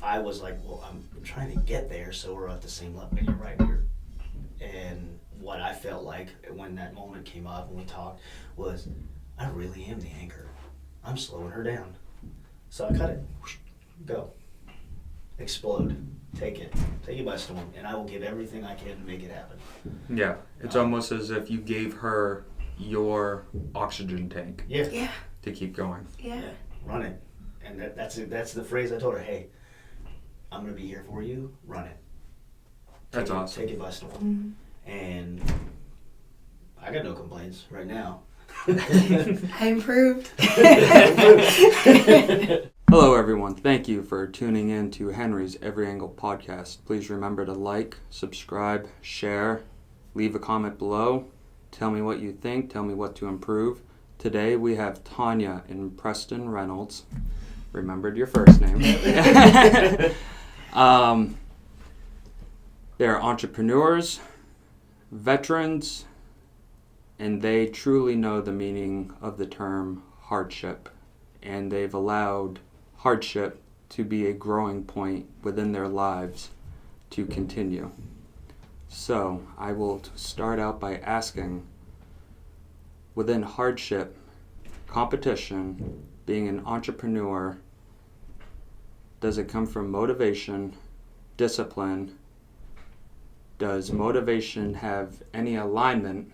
I was like, well, I'm trying to get there so we're at the same level. And you're right. And what I felt like when that moment came up and we talked was, I really am the anchor. I'm slowing her down. So I cut it. Go. Explode. Take it by storm. And I will give everything I can to make it happen. Yeah. It's almost as if you gave her your oxygen tank. Yeah. To keep going. Yeah. Run it. And that's the phrase I told her. Hey, I'm going to be here for you. Run it. That's awesome. Take it by storm. Mm-hmm. And I got no complaints right now. I improved. Hello everyone, thank you for tuning in to Henry's Every Angle podcast. Please remember to like, subscribe, share, leave a comment below, tell me what you think, tell me what to improve. Today we have Tonya and Preston Reynolds. Remembered your first name. They're entrepreneurs, veterans, and they truly know the meaning of the term hardship. And they've allowed hardship to be a growing point within their lives to continue. So I will start out by asking, within hardship, competition, being an entrepreneur, does it come from motivation, discipline? Does motivation have any alignment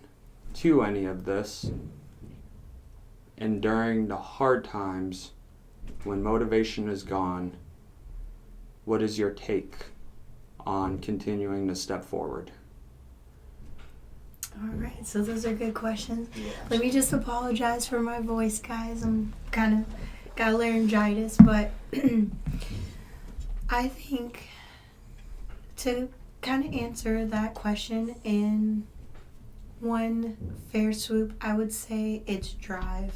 to any of this? And during the hard times, when motivation is gone, what is your take on continuing to step forward? All right, so those are good questions. Yeah. Let me just apologize for my voice, guys. I'm kind of got laryngitis, but I think to kind of answer that question in one fair swoop, I would say it's drive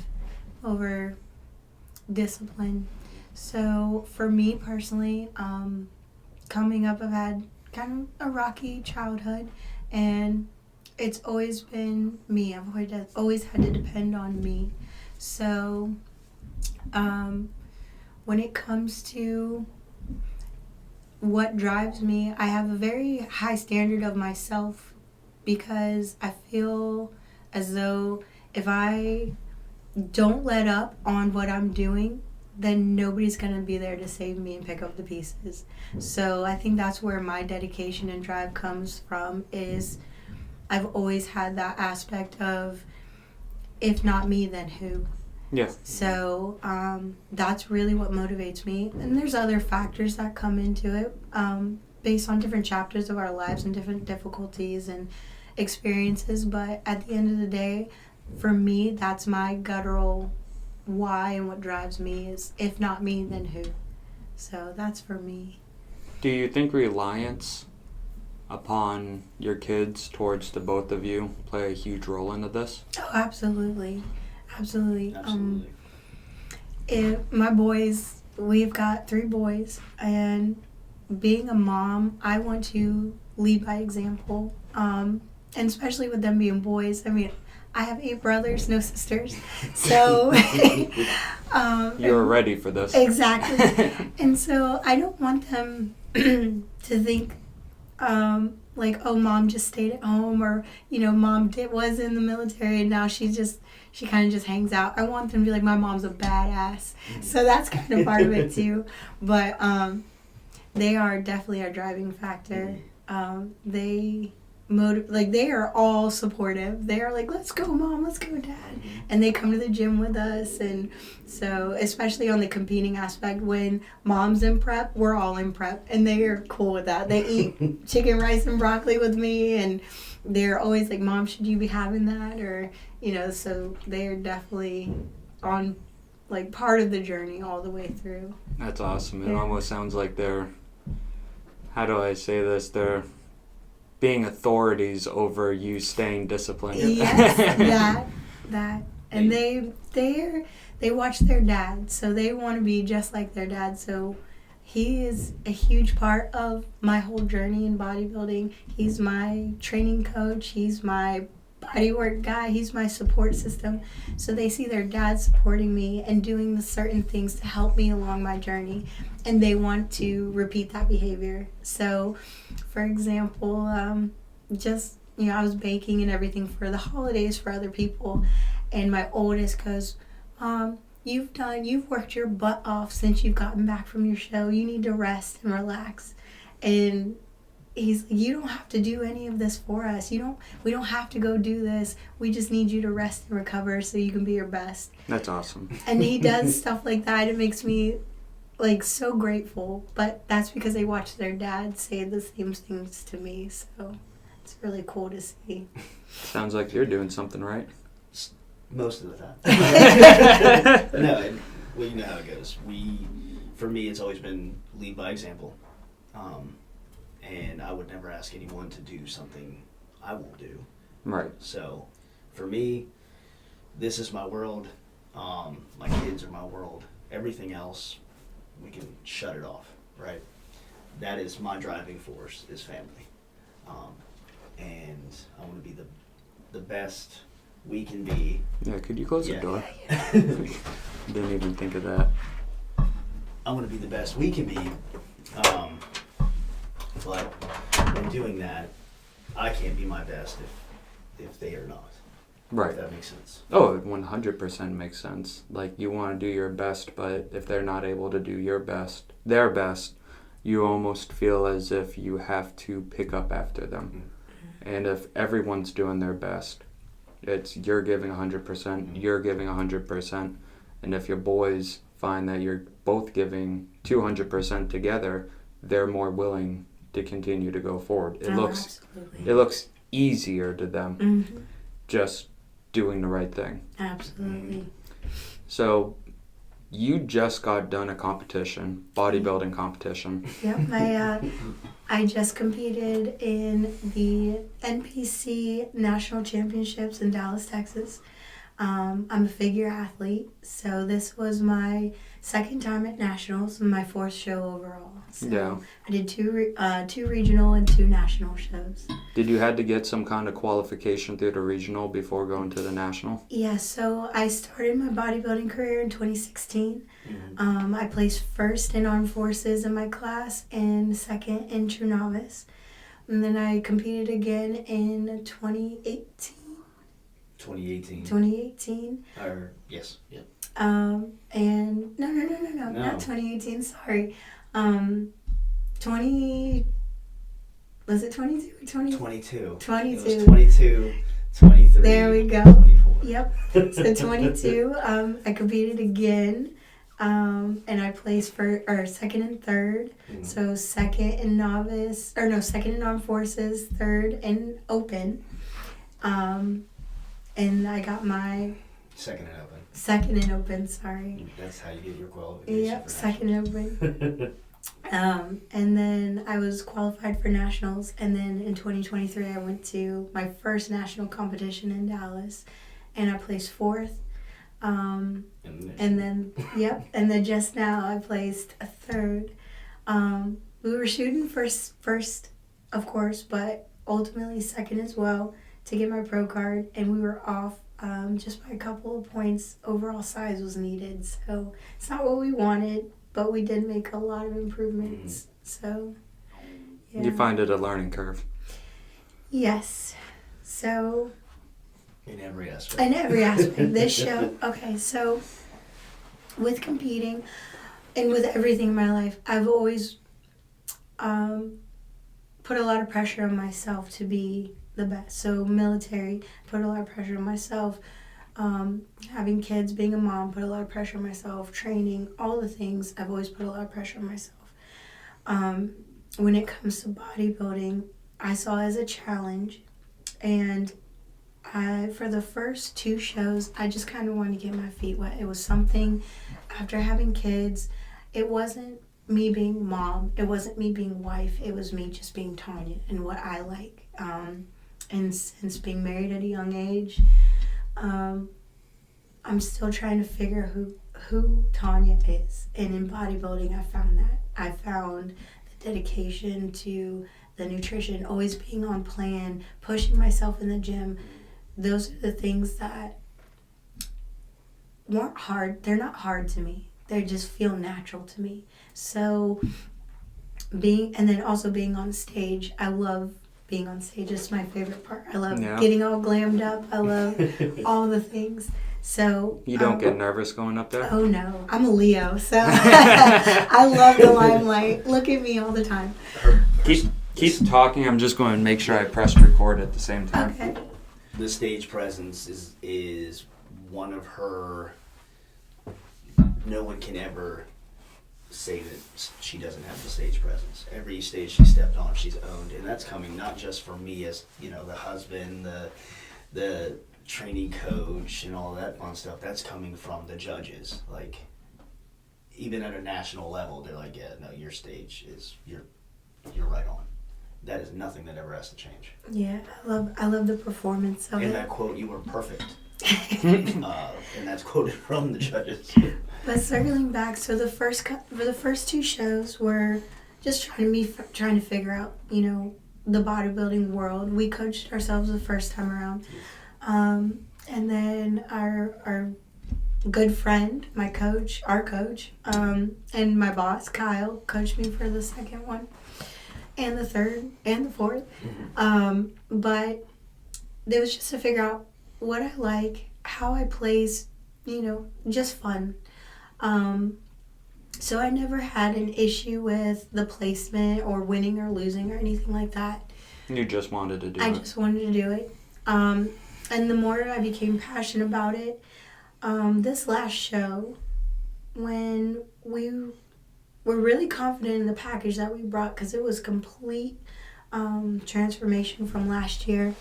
over discipline. So for me personally, coming up, I've had kind of a rocky childhood, and it's always been me. I've always had to depend on me. So when it comes to what drives me, I have a very high standard of myself, because I feel as though if I don't let up on what I'm doing, then nobody's going to be there to save me and pick up the pieces. So I think that's where my dedication and drive comes from, is I've always had that aspect of, if not me, then who? Yeah. So that's really what motivates me. And there's other factors that come into it based on different chapters of our lives and different difficulties and experiences. But at the end of the day, for me, that's my guttural why, and what drives me is, if not me, then who? So that's for me. Do you think reliance upon your kids towards the both of you play a huge role into this? Oh, absolutely. Absolutely. Absolutely. My boys, we've got 3 boys, and being a mom, I want to lead by example, and especially with them being boys. I mean, I have 8 brothers, no sisters, so You're ready for this. Exactly. And so I don't want them to think like, oh, mom just stayed at home, or, you know, mom was in the military and now she kind of just hangs out. I want them to be like, my mom's a badass. So that's kind of part of it too. But they are definitely our driving factor. They are all supportive. They are like, let's go, mom, let's go, dad. And they come to the gym with us. And so, especially on the competing aspect, when mom's in prep, we're all in prep, and they are cool with that. They eat chicken, rice, and broccoli with me, and they're always like, mom, should you be having that? Or, you know, so they are definitely on, like, part of the journey all the way through. That's awesome. It Yeah. almost sounds like they're, how do I say this? They're being authorities over you staying disciplined. Yes, that. And they watch their dad, so they want to be just like their dad. So he is a huge part of my whole journey in bodybuilding. He's my training coach. He's my bodywork guy. He's my support system. So they see their dad supporting me and doing the certain things to help me along my journey, and they want to repeat that behavior. So, for example, just, I was baking and everything for the holidays for other people, and my oldest goes, you've worked your butt off since you've gotten back from your show. You need to rest and relax. And he's like, you don't have to do any of this for us. We don't have to go do this. We just need you to rest and recover so you can be your best. That's awesome. And he does stuff like that. It makes me like so grateful. But that's because they watch their dad say the same things to me. So it's really cool to see. Sounds like you're doing something right. Most of the time. No, well, you know how it goes. For me, it's always been lead by example. And I would never ask anyone to do something I won't do. Right. So, for me, this is my world. My kids are my world. Everything else, we can shut it off, right? That is my driving force, is family. And I want to be the best we can be. Yeah, could you close the door? Yeah. Didn't even think of that. I want to be the best we can be. But in doing that, I can't be my best if they are not. Right. If that makes sense. Oh, it 100% makes sense. Like, you want to do your best, but if they're not able to do their best, you almost feel as if you have to pick up after them. Mm-hmm. And if everyone's doing their best, it's you're giving 100%, mm-hmm. you're giving 100%. And if your boys find that you're both giving 200% together, they're more willing to continue to go forward. It looks easier to them, mm-hmm. just doing the right thing. Absolutely. So you just got done a competition, bodybuilding competition. Yep, I just competed in the NPC National Championships in Dallas, Texas. I'm a figure athlete, so this was my second time at nationals, my fourth show overall. So yeah. I did two regional and 2 national shows. Did you had to get some kind of qualification through the regional before going to the national? Yeah, so I started my bodybuilding career in 2016. Mm-hmm. I placed first in Armed Forces in my class and second in True Novice. And then I competed again in 2018. 2018. Yes, yeah. And no, not 2018, sorry. 20, was it 22 or 20? 22. 22. It was 22, 23. There we go. 24. Yep. So 22, I competed again, and I placed second and third. Mm-hmm. So second in Armed Forces, third in Open. And I got my second in Open. Second in Open, sorry. That's how you get your qualification. Yep, second in Open. And then I was qualified for nationals, and then in 2023 I went to my first national competition in Dallas, and I placed fourth. And then just now I placed a third. We were shooting first, of course, but ultimately second as well to get my pro card, and we were off just by a couple of points. Overall size was needed, so it's not what we wanted, but we did make a lot of improvements. So, yeah. You find it a learning curve? Yes. So, in every aspect. This show, okay, so with competing and with everything in my life, I've always put a lot of pressure on myself to be the best. So military, put a lot of pressure on myself. Having kids, being a mom, put a lot of pressure on myself. Training, all the things, I've always put a lot of pressure on myself. When it comes to bodybuilding, I saw it as a challenge, and for the first 2 shows, I just kind of wanted to get my feet wet. It was something, after having kids, it wasn't me being mom, it wasn't me being wife, it was me just being Tonya and what I like. And since being married at a young age, I'm still trying to figure who Tonya is. And in bodybuilding, I found that. I found the dedication to the nutrition, always being on plan, pushing myself in the gym, those are the things that weren't hard. They're not hard to me. They just feel natural to me. So and then also being on stage, I love being on stage. It's my favorite part. I love getting all glammed up. I love all the things. So you don't get nervous going up there? Oh no, I'm a Leo, so I love the limelight. Look at me all the time. Keep talking. I'm just going to make sure I press record at the same time. Okay. The stage presence is one of her. No one can ever say that she doesn't have the stage presence. Every stage she stepped on, she's owned, and that's coming not just from me as the husband, the training coach, and all that fun stuff. That's coming from the judges. Like, even at a national level, they're like, yeah, no, your stage is you're right on. That is nothing that ever has to change. Yeah, I love the performance of it. And that quote, "You were perfect," and that's quoted from the judges. But circling back, so the first 2 shows were just trying to figure out, the bodybuilding world. We coached ourselves the first time around, and then our good friend, our coach, and my boss Kyle coached me for the second one, and the third, and the fourth. But it was just to figure out what I like, how I place, just fun. So I never had an issue with the placement or winning or losing or anything like that. You just wanted to do it. I just wanted to do it. And the more I became passionate about it, this last show, when we were really confident in the package that we brought, because it was complete transformation from last year,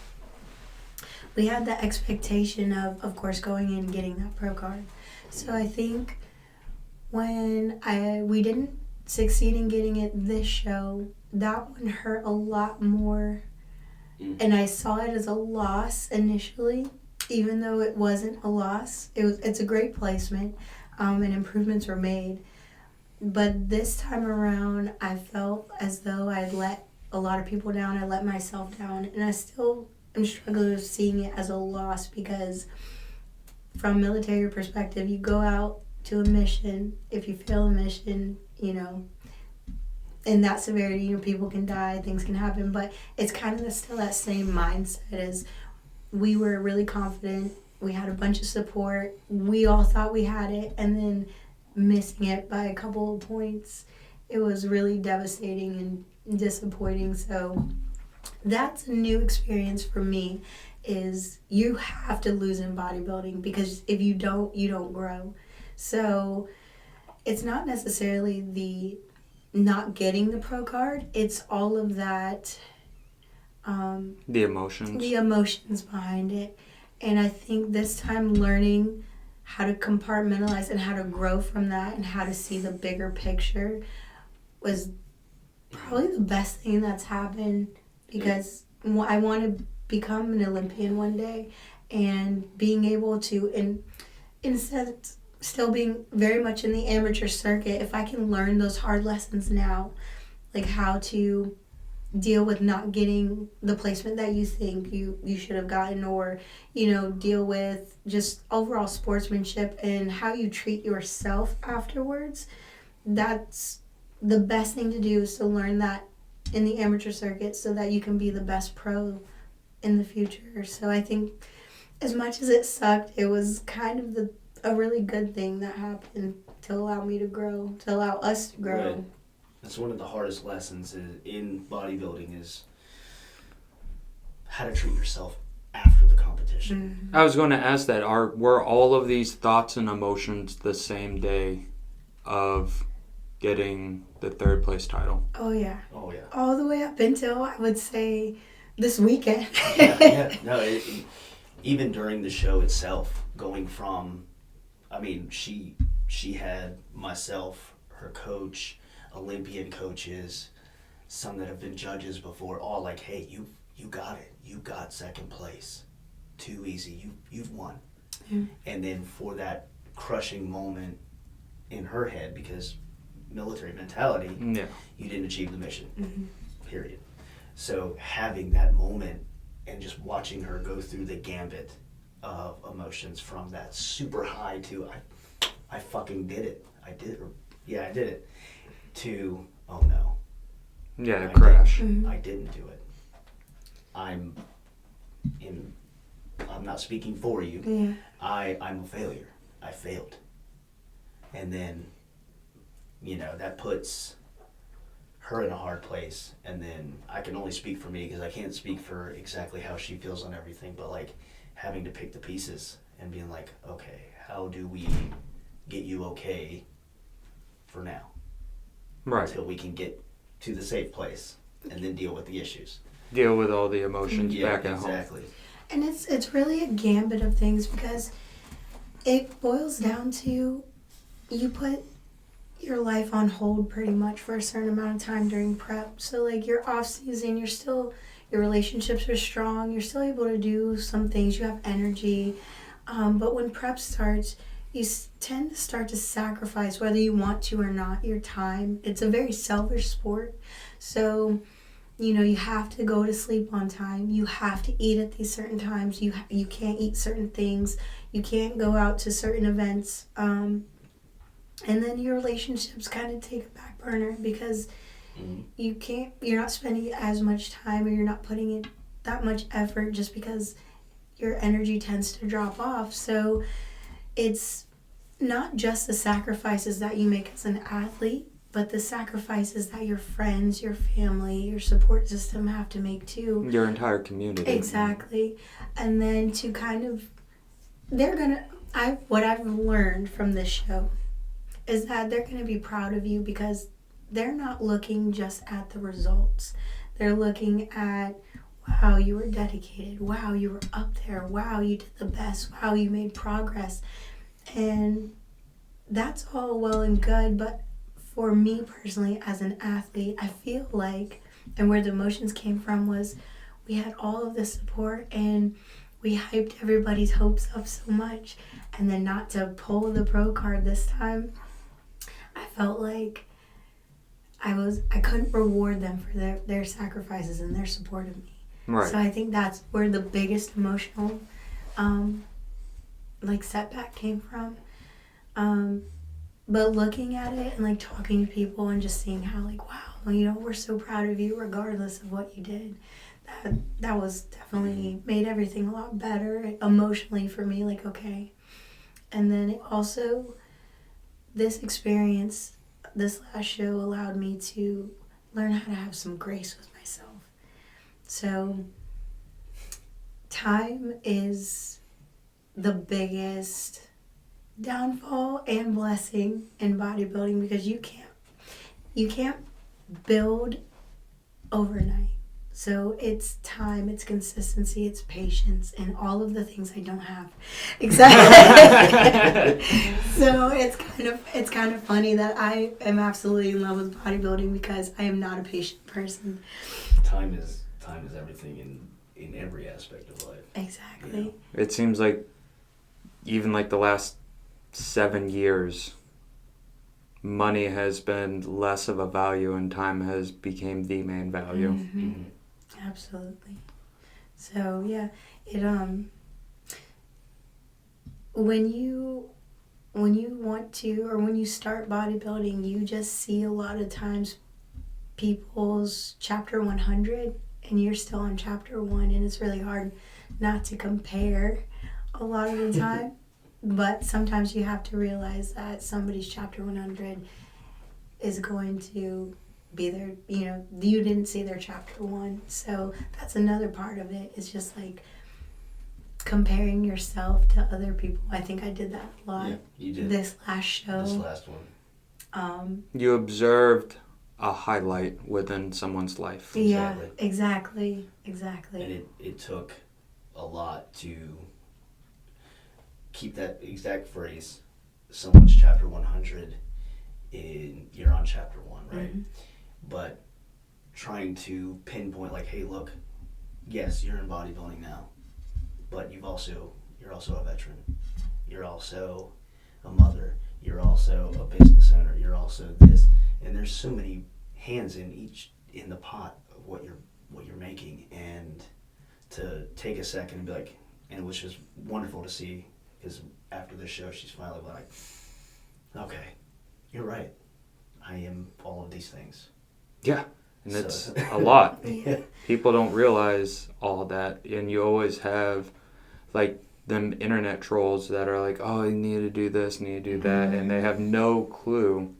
we had the expectation of course, going in and getting that pro card. So I think when we didn't succeed in getting it this show, that one hurt a lot more. And I saw it as a loss initially, even though it wasn't a loss. It's a great placement, and improvements were made. But this time around, I felt as though I let a lot of people down. I let myself down, and I still am struggling with seeing it as a loss, because from a military perspective, you go out to a mission. If you fail a mission, in that severity, people can die, things can happen, but it's kind of still that same mindset as we were really confident, we had a bunch of support, we all thought we had it, and then missing it by a couple of points, it was really devastating and disappointing. So that's a new experience for me, is you have to lose in bodybuilding, because if you don't, you don't grow. So it's not necessarily the not getting the pro card, it's all of that the emotions behind it. And I think this time learning how to compartmentalize and how to grow from that and how to see the bigger picture was probably the best thing that's happened, because I want to become an Olympian one day, and being able to, instead of still being very much in the amateur circuit, if I can learn those hard lessons now, like how to deal with not getting the placement that you think you should have gotten, or deal with just overall sportsmanship and how you treat yourself afterwards, that's the best thing to do, is to learn that in the amateur circuit so that you can be the best pro in the future. So I think as much as it sucked, it was kind of a really good thing that happened to allow me to grow, to allow us to grow. Right. That's one of the hardest lessons in bodybuilding, is how to treat yourself after the competition. Mm-hmm. I was going to ask that, were all of these thoughts and emotions the same day of getting the 3rd place title? Oh yeah. Oh yeah. All the way up until, I would say, this weekend. Yeah. No, even during the show itself, going from, she had myself, her coach, Olympian coaches, some that have been judges before, all like, hey, you got it. You got 2nd place. Too easy. You've won. Yeah. And then for that crushing moment in her head, because military mentality, Yeah. you didn't achieve the mission. Mm-hmm. Period. So having that moment and just watching her go through the gambit of emotions from that super high to I fucking did it. I did it. To, oh no. Yeah, crash. I didn't do it. I'm not speaking for you. Yeah. I'm a failure. I failed. And then, that puts her in a hard place. And then I can only speak for me because I can't speak for exactly how she feels on everything, but like having to pick the pieces and being like, okay, how do we get you okay for now? Right. Until we can get to the safe place and then deal with the issues. Deal with all the emotions back at home. Exactly. And it's really a gambit of things because it boils down to you put your life on hold pretty much for a certain amount of time during prep. So like your off season, your relationships are strong. You're still able to do some things. You have energy. But when prep starts, you tend to start to sacrifice, whether you want to or not, your time. It's a very selfish sport. So, you have to go to sleep on time. You have to eat at these certain times. You can't eat certain things. You can't go out to certain events. And then your relationships kind of take a back burner because you're not spending as much time or you're not putting in that much effort just because your energy tends to drop off. So it's not just the sacrifices that you make as an athlete, but the sacrifices that your friends, your family, your support system have to make too. Your entire community. Exactly. And then to kind of, what I've learned from this show is that they're going to be proud of you because they're not looking just at the results. They're looking at, wow, you were dedicated. Wow, you were up there. Wow, you did the best. Wow, you made progress. And that's all well and good, but for me personally as an athlete, I feel like, and where the emotions came from was we had all of the support and we hyped everybody's hopes up so much, and then not to pull the pro card this time, I felt like I couldn't reward them for their sacrifices and their support of me. Right. So I think that's where the biggest emotional setback came from. But looking at it and like talking to people and just seeing how like, wow, we're so proud of you regardless of what you did. That was definitely made everything a lot better emotionally for me, like, okay. And then it also, this experience, this last show allowed me to learn how to have some grace with myself. So time is the biggest downfall and blessing in bodybuilding because you can't build overnight. So it's time, it's consistency, it's patience, and all of the things I don't have. Exactly. So it's kind of funny that I am absolutely in love with bodybuilding because I am not a patient person. Time is everything in every aspect of life. Exactly. It seems like even like the last 7 years, money has been less of a value and time has become the main value. Mm-hmm. Absolutely. So yeah, it when you want to, or when you start bodybuilding, you just see a lot of times people's chapter 100 and you're still on chapter 1, and it's really hard not to compare a lot of the time. But sometimes you have to realize that somebody's chapter 100 is going to be there. You didn't see their chapter 1. So that's another part of it. It's just like comparing yourself to other people. I think I did that a lot. Yeah, you did. This last show. This last one. You observed a highlight within someone's life. Yeah, exactly. And it took a lot to keep that exact phrase, someone's chapter 100, you're on chapter 1, right? Mm-hmm. But trying to pinpoint like, hey, look, yes, you're in bodybuilding now, but you're also a veteran. You're also a mother. You're also a business owner. You're also this. And there's so many hands in the pot of what you're making, and to take a second and be like, and which is wonderful to see, because after this show, she's finally like, okay, you're right. I am all of these things. Yeah, and it's a lot. Yeah. People don't realize all that, and you always have, like, them internet trolls that are like, oh, you need to do this, need to do that, and they have no clue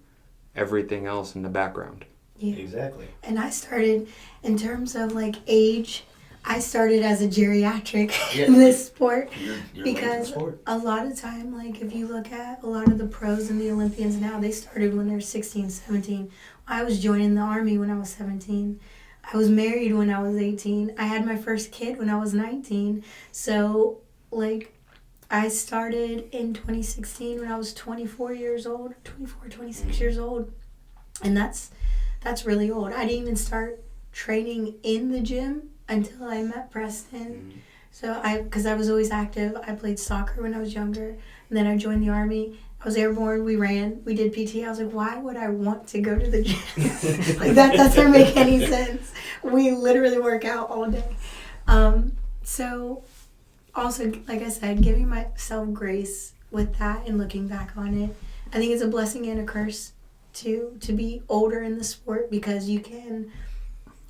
everything else in the background. Yeah. Exactly. And I started, in terms of like age, I started as a geriatric in this sport. You're because sport. a lot of time, like if you look at a lot of the pros and the Olympians now, they started when they're 16, 17. I was joining the Army when I was 17. I was married when I was 18. I had my first kid when I was 19. So, like, I started in 2016 when I was 24 years old, 24, 26 years old. And that's really old. I didn't even start training in the gym until I met Preston. So because I was always active. I played soccer when I was younger. And then I joined the Army. I was airborne. We ran. We did PT. I was like, why would I want to go to the gym? Like, that doesn't make any sense. We literally work out all day. So also, like I said, giving myself grace with that and looking back on it. I think it's a blessing and a curse to be older in the sport, because you can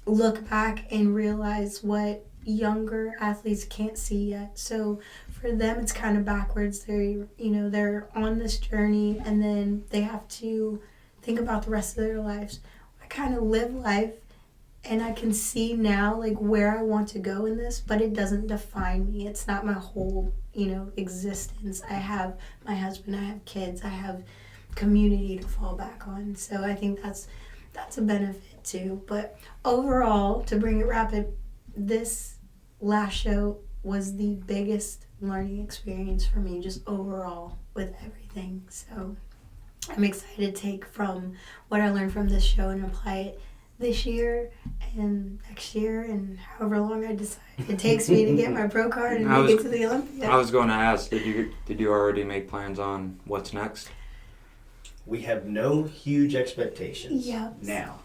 look back and realize what younger athletes can't see yet. So for them, it's kind of backwards. They're on this journey, and then they have to think about the rest of their lives. I kind of live life, and I can see now like where I want to go in this, but it doesn't define me. It's not my whole, existence. I have my husband, I have kids, I have community to fall back on. So I think that's a benefit too. But overall, to bring it rapid, this last show was the biggest learning experience for me, just overall with everything. So I'm excited to take from what I learned from this show and apply it this year and next year and however long I decide it takes me to get my pro card and make it to the Olympia. I was going to ask, did you already make plans on what's next? We have no huge expectations Yep. now,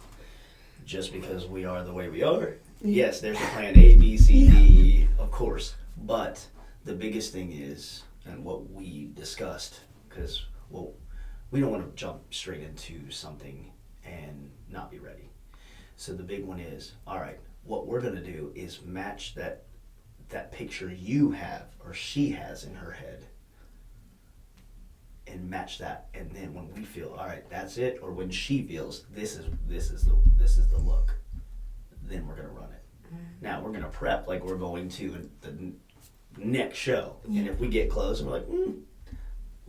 just because we are the way we are. Yes, there's a plan A, B, C, D, of course. But the biggest thing is, and what we discussed, because we don't want to jump straight into something and not be ready. So the big one is, all right, what we're going to do is match that picture you have or she has in her head, and match that. And then when we feel, all right, that's it, or when she feels this is the look, then we're going to run it. Now we're going to prep like we're going to the next show. And if we get close and we're like,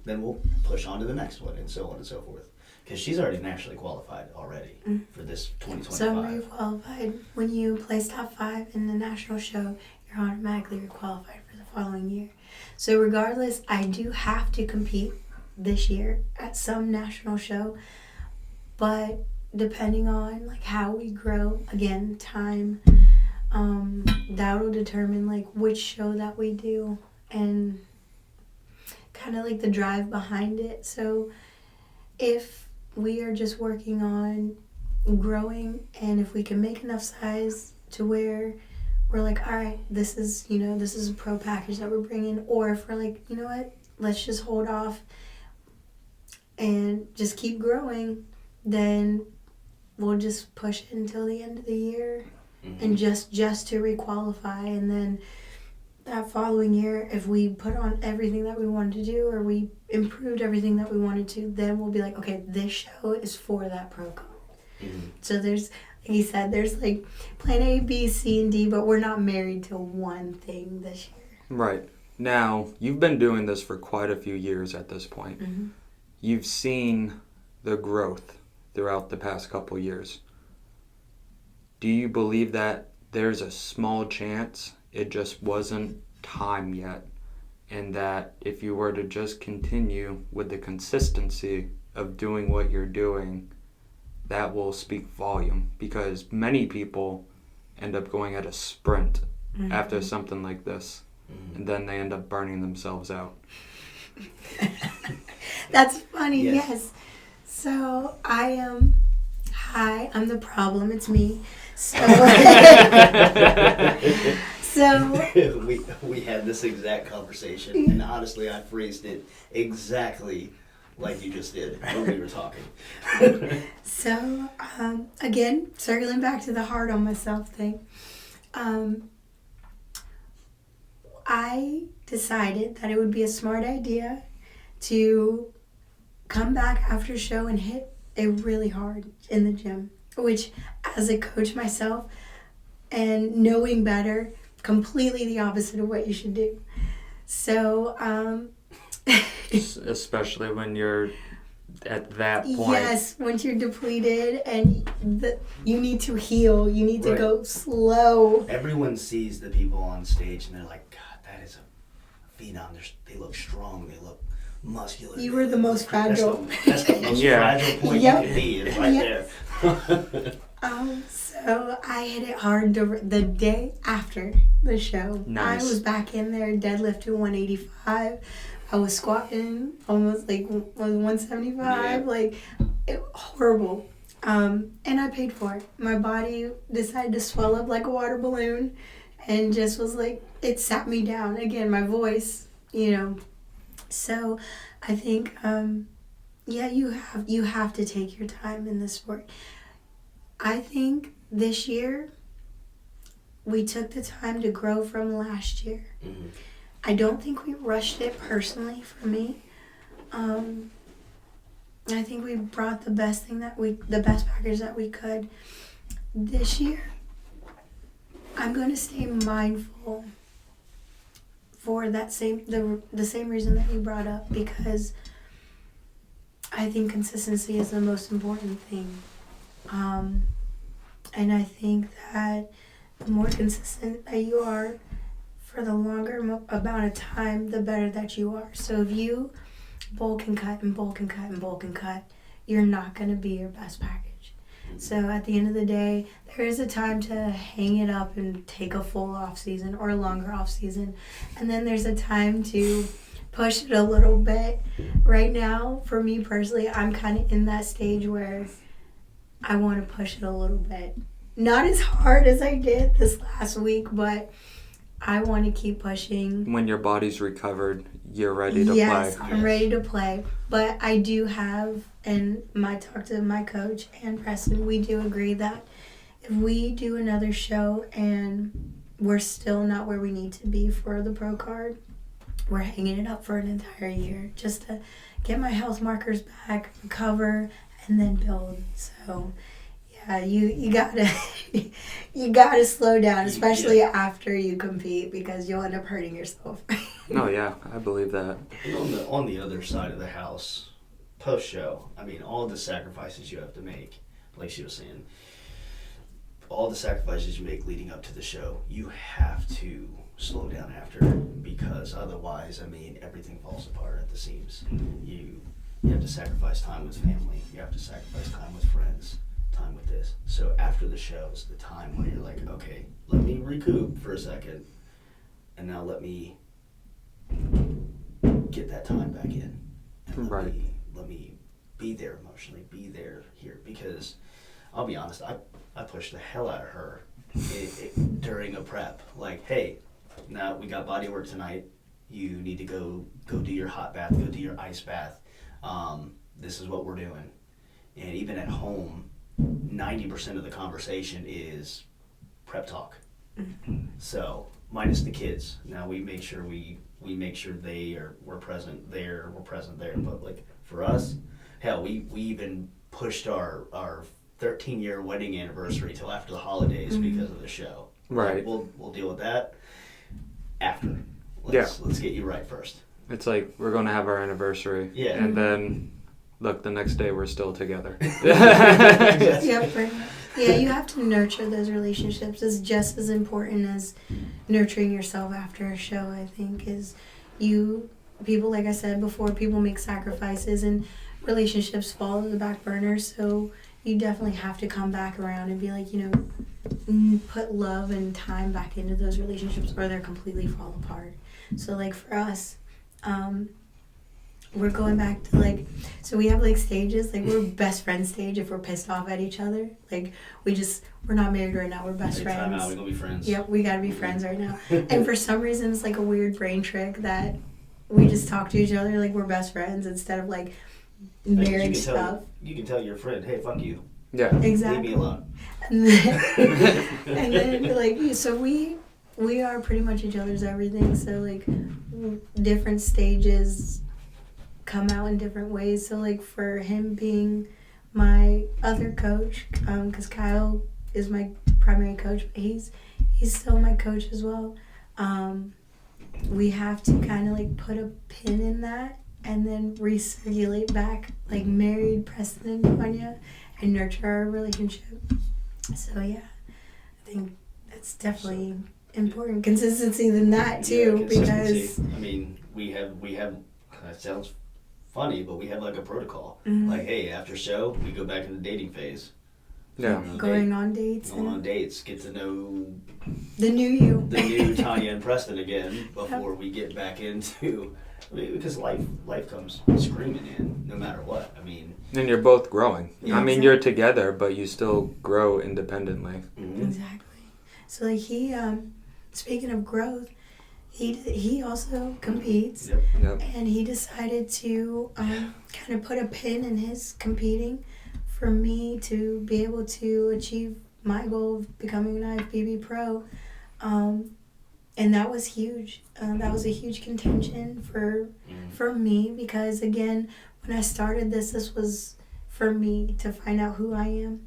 then we'll push on to the next one, and so on and so forth. Because she's already nationally qualified already for this 2025. So I'm re-qualified. When you place top 5 in the national show, you're automatically re-qualified for the following year. So regardless, I do have to compete this year at some national show. But depending on like how we grow, again, time, that will determine like which show that we do and kind of like the drive behind it. So if we are just working on growing, and if we can make enough size to where we're like, all right, this is a pro package that we're bringing, or if we're like, you know what, let's just hold off and just keep growing, then we'll just push it until the end of the year and just to re-qualify. And then that following year, if we put on everything that we wanted to do, or we improved everything that we wanted to, then we'll be like, okay, this show is for that pro card. So there's, like he said, there's like plan A, B, C, and D, but we're not married to one thing this year. Right. Now, you've been doing this for quite a few years at this point. You've seen the growth throughout the past couple years. Do you believe that there's a small chance it just wasn't time yet, and that if you were to just continue with the consistency of doing what you're doing, that will speak volume? Because many people end up going at a sprint after something like this, and then they end up burning themselves out. That's funny, yes. So I am, hi, I'm the problem, it's me. So So we had this exact conversation, and honestly, I phrased it exactly like you just did when we were talking. So, again, circling back to the hard on myself thing, I decided that it would be a smart idea to come back after show and hit it really hard in the gym, which as a coach myself and knowing better, completely the opposite of what you should do. So, Especially when you're at that point. yes, once you're depleted and you need to heal, you need to Right. go slow. Everyone sees the people on stage, and they're like, God, that is a phenom. They look strong. They look muscular. You were the most fragile. That's the most Yeah. fragile point Yep. you can be, is right Yep. there. So I hit it hard the day after the show. Nice. I was back in there deadlifting 185. I was squatting almost like 175, Yeah. like horrible. And I paid for it. My body decided to swell up like a water balloon, and just was like, it sat me down again. My voice, So I think, you have to take your time in this sport. I think this year we took the time to grow from last year. Mhm. I don't think we rushed it personally for me. I think we brought the best package that we could. This year, I'm going to stay mindful for the same reason that you brought up, because I think consistency is the most important thing. And I think that the more consistent that you are for the longer amount of time, the better that you are. So if you bulk and cut and bulk and cut and bulk and cut, you're not going to be your best package. So at the end of the day, there is a time to hang it up and take a full off season or a longer off season. And then there's a time to push it a little bit. Right now, for me personally, I'm kind of in that stage where I want to push it a little bit. Not as hard as I did this last week, but I want to keep pushing. When your body's recovered, you're ready to Yes, play. I'm ready to play. But I do have, and I talked to my coach and Preston, we do agree that if we do another show and we're still not where we need to be for the pro card, we're hanging it up for an entire year just to get my health markers back, recover, and then build. So yeah, you gotta you gotta slow down, especially after you compete, because you'll end up hurting yourself. No, yeah, I believe that. And on the other side of the house, post show, I mean, all the sacrifices you have to make, like she was saying, all the sacrifices you make leading up to the show, you have to slow down after, because otherwise, I mean, everything falls apart at the seams. You have to sacrifice time with family. You have to sacrifice time with friends, time with this. So after the show is the time where you're like, okay, let me recoup for a second, and now let me get that time back in. And let me be there emotionally, be there here. Because I'll be honest, I pushed the hell out of her during a prep. Like, hey, now we got body work tonight. You need to go do your hot bath, go do your ice bath. This is what we're doing. And even at home, 90% of the conversation is prep talk. Mm-hmm. So minus the kids. Now we make sure we're present there, we're present there. But like for us, hell, we even pushed our 13-year wedding anniversary till after the holidays because of the show. Right. We'll deal with that after. Let's get you right first. It's like we're going to have our anniversary. Yeah. And then, look, the next day we're still together. Yeah, you have to nurture those relationships. It's just as important as nurturing yourself after a show, I think, is people, like I said before, people make sacrifices and relationships fall to the back burner. So you definitely have to come back around and be like, put love and time back into those relationships or they're completely fall apart. So like for us, we're going back to like, so we have like stages, like we're best friend stage if we're pissed off at each other. Like we're not married right now, we're best Hey, friends. time out, we're gonna be friends. Yep, we gotta be friends right now. And for some reason it's like a weird brain trick that we just talk to each other like we're best friends instead of like marriage stuff. You can tell your friend, hey, fuck you. Yeah. Exactly. Leave me alone. And then like, so we are pretty much each other's everything. So like different stages come out in different ways. So like for him being my other coach, because Kyle is my primary coach, but he's still my coach as well. We have to kind of like put a pin in that and then recirculate back like married Preston and Tonya and nurture our relationship. So yeah, I think that's definitely important. Consistency than that too, because I mean, we have that sounds funny, but we have like a protocol. Mhm. Like, hey, after show, we go back in the dating phase. Yeah. going on dates, Going on dates, get to know the new you. the new Tonya and Preston again before we get back into, I mean, because life comes screaming in no matter what. I mean, And you're both growing. Yeah. I mean, you're together, but you still grow independently. mhm. Exactly. So like he, speaking of growth, he also competes, Yep. Yep. and he decided to kind of put a pin in his competing for me to be able to achieve my goal of becoming an IFBB pro. And that was huge. That was a huge contention for me because, again, when I started this was for me to find out who I am.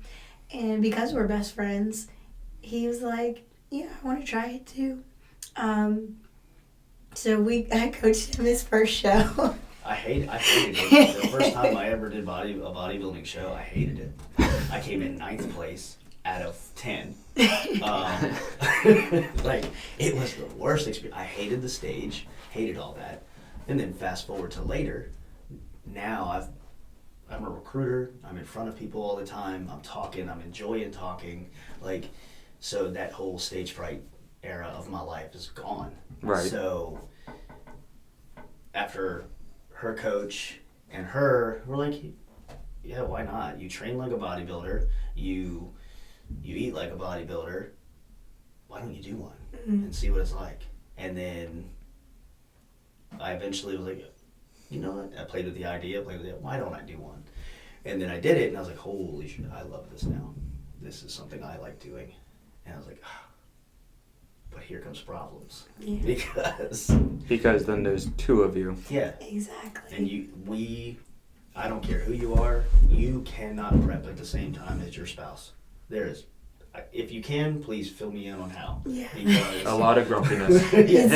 And because we're best friends, he was like, yeah, I want to try it too. So I coached him his first show. I hated it. The first time I ever did a bodybuilding show, I hated it. I came in 9th place out of 10. Like, it was the worst experience. I hated the stage, hated all that. And then fast forward to later, now I'm a recruiter, I'm in front of people all the time, I'm talking, I'm enjoying talking. Like, so that whole stage fright era of my life is gone. Right. So after her coach and her, we're like, yeah, why not? You train like a bodybuilder, you eat like a bodybuilder, why don't you do one and see what it's like? And then I eventually was like, you know what? I played with the idea, why don't I do one? And then I did it and I was like, holy shit, I love this now. This is something I like doing. And I was like, but here comes problems. Yeah. Because then there's two of you. yeah. Exactly. And I don't care who you are, you cannot prep at the same time as your spouse. If you can, please fill me in on how. Yeah. Because A lot of grumpiness. yeah. And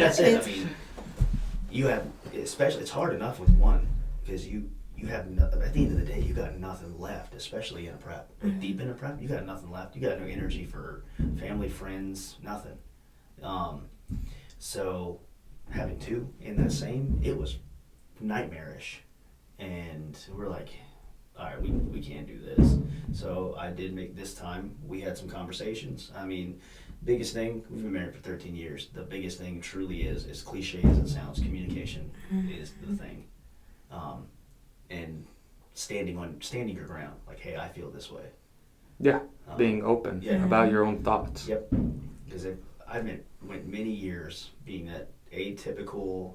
that's it. It's- I mean, you have, especially, it's hard enough with one because you have, at the end of the day, you got nothing left, especially in a prep. Like deep in a prep, you got nothing left. You got no energy for family, friends, nothing. So having two in that same, it was nightmarish. And we're like, all right, we can't do this. So I did make this time. We had some conversations. I mean, biggest thing, we've been married for 13 years. The biggest thing truly is, as cliche as it sounds, communication is the thing. And standing your ground. Like, hey, I feel this way. Yeah. Being open yeah. about your own thoughts. Yep. Because I went many years being that atypical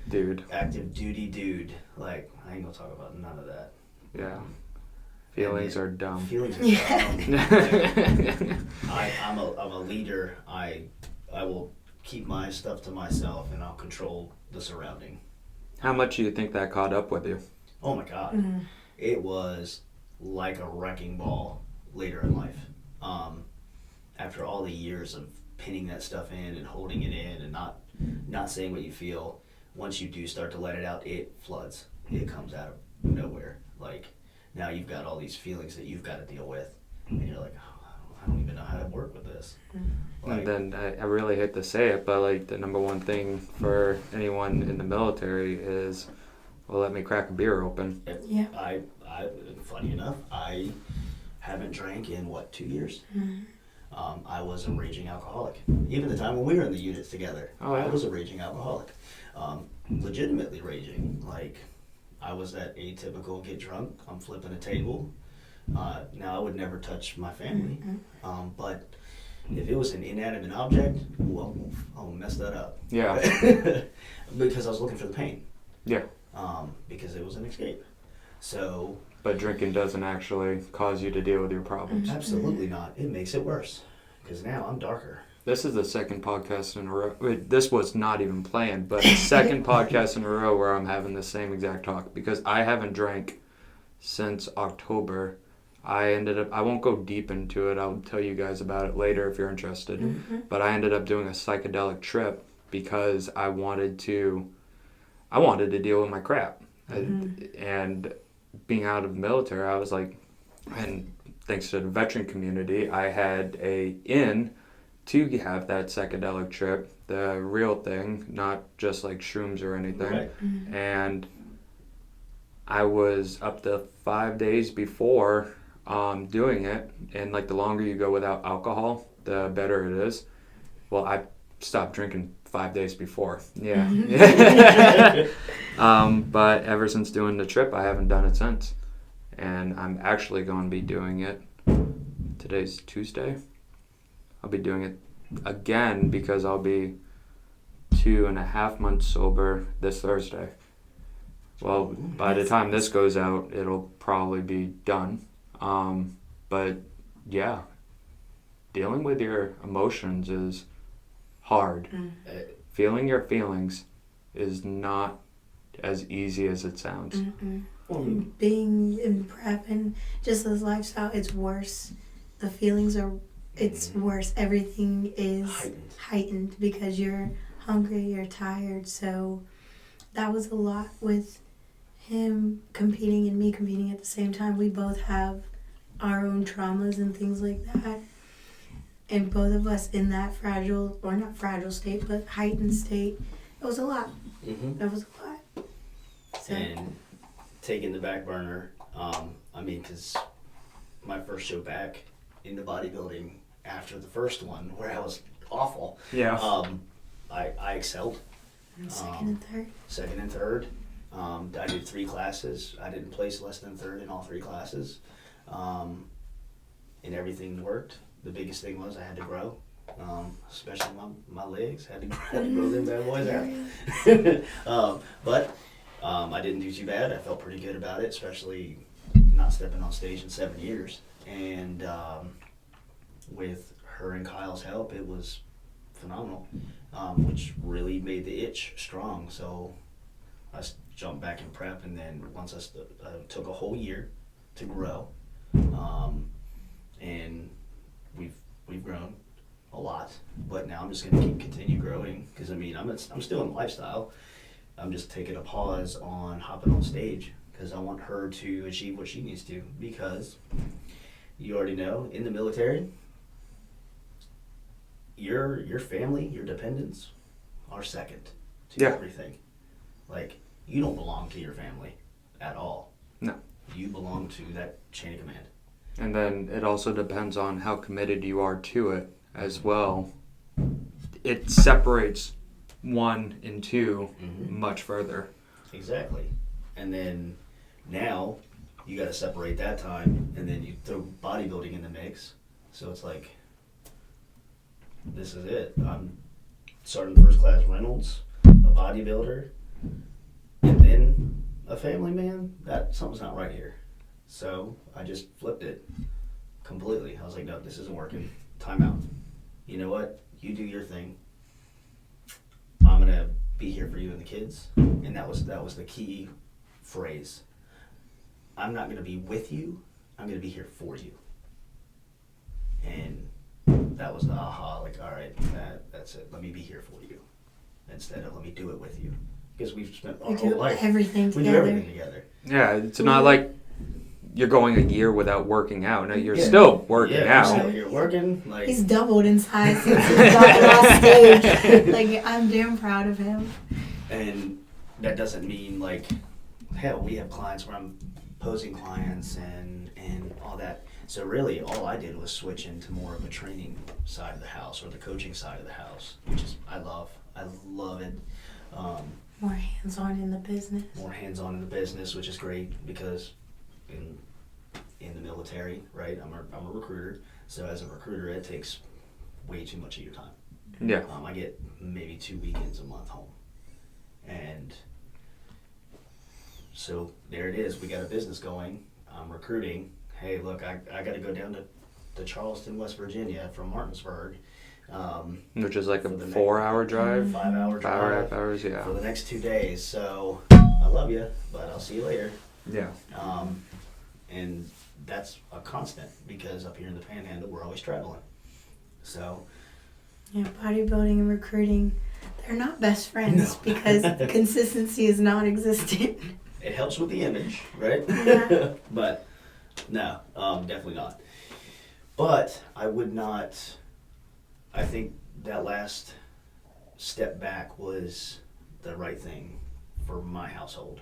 Dude. active duty dude. Like, I ain't gonna talk about none of that. Yeah. Feelings are dumb. Feelings are dumb. I'm a leader. I will keep my stuff to myself and I'll control the surrounding. How much do you think that caught up with you? Oh my God. It was like a wrecking ball later in life. After all the years of pinning that stuff in and holding it in and not saying what you feel, once you do start to let it out, it floods. It comes out of nowhere. Like, now you've got all these feelings that you've got to deal with. And you're like, oh, I don't even know how to work with this. Like, And then I really hate to say it, but like the number one thing for anyone in the military is, well, let me crack a beer open. Yeah. I funny enough, I haven't drank in 2 years. I was a raging alcoholic. Even the time when we were in the units together, Oh, yeah. I was a raging alcoholic. legitimately raging. Like, I was that atypical get drunk, I'm flipping a table. Now, I would never touch my family, but if it was an inanimate object, well, I'll mess that up. Yeah. Because I was looking for the pain. Yeah. Because it was an escape. So. But drinking doesn't actually cause you to deal with your problems. Absolutely not. It makes it worse. Because now I'm darker. This is the second podcast in a row. This was not even planned, but the second podcast in a row where I'm having the same exact talk, because I haven't drank since October. I won't go deep into it. I'll tell you guys about it later if you're interested. But I ended up doing a psychedelic trip because I wanted to deal with my crap. And being out of the military, I was like, and thanks to the veteran community, I had a in to have that psychedelic trip, the real thing, not just like shrooms or anything. Right. And I was up to 5 days before doing it, and like the longer you go without alcohol, the better it is. Well, I stopped drinking 5 days before. Yeah. But ever since doing the trip, I haven't done it since. And I'm actually going to be doing it. Today's Tuesday. I'll be doing it again because I'll be 2.5 months sober this Thursday. Well, by the time this goes out, it'll probably be done. But yeah, dealing with your emotions is hard. Feeling your feelings is not as easy as it sounds. Being in prep and just this lifestyle, it's worse. The feelings it's worse. Everything is heightened because you're hungry, you're tired. So that was a lot with him competing and me competing at the same time. We both have our own traumas and things like that. And both of us in that fragile, or not fragile state, but heightened state. It was a lot. It was a lot. So. And taking the back burner, because my first show back into bodybuilding after the first one, where I was awful, I excelled. Second and third. I did 3 classes. I didn't place less than third in all 3 classes. And everything worked. The biggest thing was I had to grow, especially my legs. Had to grow them bad boys out. But I didn't do too bad. I felt pretty good about it, especially not stepping on stage in 7 years. And with her and Kyle's help, it was phenomenal, which really made the itch strong. So I jumped back in prep, and then once I took a whole year to grow, and we've grown a lot. But now I'm just going to continue growing because I'm still in the lifestyle. I'm just taking a pause on hopping on stage because I want her to achieve what she needs to, because you already know, in the military, your family, your dependents are second to everything. Like, you don't belong to your family at all. No. You belong to that chain of command. And then it also depends on how committed you are to it as well. It separates 1 and 2 much further. Exactly. And then now you got to separate that time, and then you throw bodybuilding in the mix. So it's like, this is it. I'm starting first class Reynolds, a bodybuilder, and then a family man. Something's not right here. So I just flipped it completely. I was like, no, this isn't working. Time out. You know what? You do your thing. I'm going to be here for you and the kids. And that was the key phrase. I'm not going to be with you. I'm going to be here for you. And that was the aha. Like, all right, that's it. Let me be here for you instead of let me do it with you. Because we've spent our whole life. We do everything together. Yeah, it's not like you're going a year without working out. No, you're still working out. You're working. Like, he's doubled in size since he got off stage. Like, I'm damn proud of him. And that doesn't mean, like, hell, we have clients where I'm posing clients and all that. So really, all I did was switch into more of a training side of the house, or the coaching side of the house, which is I love it. More hands-on in the business. More hands-on in the business, which is great because in the military, right? I'm a recruiter, so as a recruiter, it takes way too much of your time. Yeah. I get maybe 2 weekends a month home, and so there it is. We got a business going. I'm recruiting. Hey, look, I got to go down to Charleston, West Virginia from Martinsburg. Which is like a 4-hour drive. 5-hour drive. 5.5 hours, yeah. For the next 2 days. So I love you, but I'll see you later. Yeah. And that's a constant because up here in the Panhandle, we're always traveling. So. Yeah, bodybuilding and recruiting, they're not best friends because consistency is non-existent. It helps with the image, right? Yeah. But no, definitely not. But I would not. I think that last step back was the right thing for my household.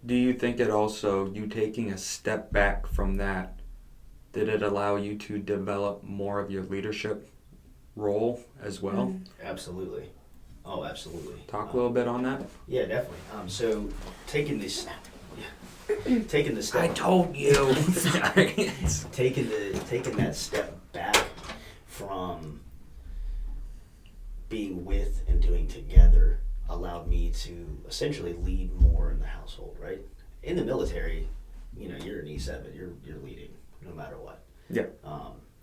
Do you think it also, you taking a step back from that, did it allow you to develop more of your leadership role as well? Absolutely. Oh, absolutely. Talk a little bit on that. Yeah, definitely. So taking this step. I told you. taking that step back from being with and doing together allowed me to essentially lead more in the household, right? In the military, you're an E7, you're leading no matter what. Yeah.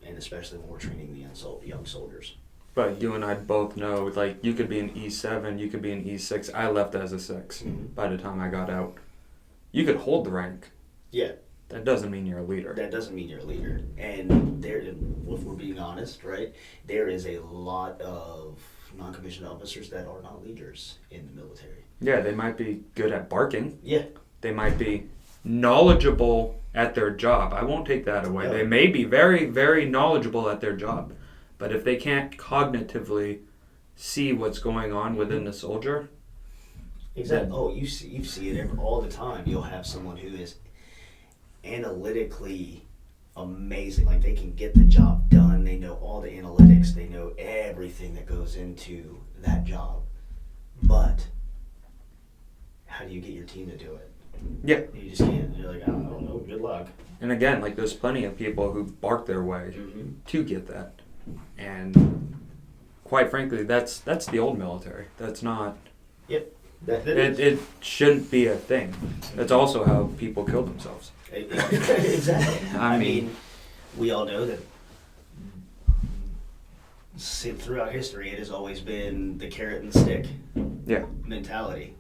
And especially when we're training the young soldiers. But you and I both know, like, you could be an E7, you could be an E6. I left as a 6 by the time I got out. You could hold the rank. Yeah. That doesn't mean you're a leader. That doesn't mean you're a leader. And if we're being honest, right, there is a lot of non-commissioned officers that are not leaders in the military. Yeah, they might be good at barking. Yeah. They might be knowledgeable at their job. I won't take that away. No. They may be very, very knowledgeable at their job. But if they can't cognitively see what's going on within the soldier. Exactly. Oh, you see it all the time. You'll have someone who is analytically amazing. Like, they can get the job done. They know all the analytics. They know everything that goes into that job. But how do you get your team to do it? Yeah. You just can't. You're like, I don't know. Good luck. And again, like, there's plenty of people who bark their way to get that. And quite frankly, that's the old military. That's not. Yep. It shouldn't be a thing. That's also how people kill themselves. Exactly. I mean, we all know that throughout history, it has always been the carrot and stick mentality,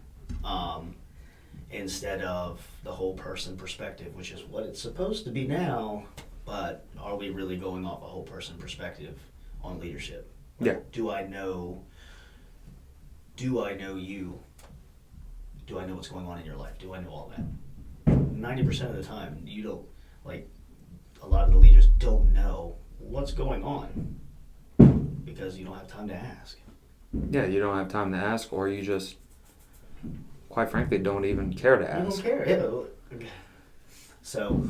instead of the whole person perspective, which is what it's supposed to be now. But are we really going off a whole person perspective on leadership? Yeah. Do I know you? Do I know what's going on in your life? Do I know all that? 90% of the time, you don't, like, a lot of the leaders don't know what's going on because you don't have time to ask. Yeah, you don't have time to ask, or you just, quite frankly, don't even care to ask. You don't care. Yeah. So,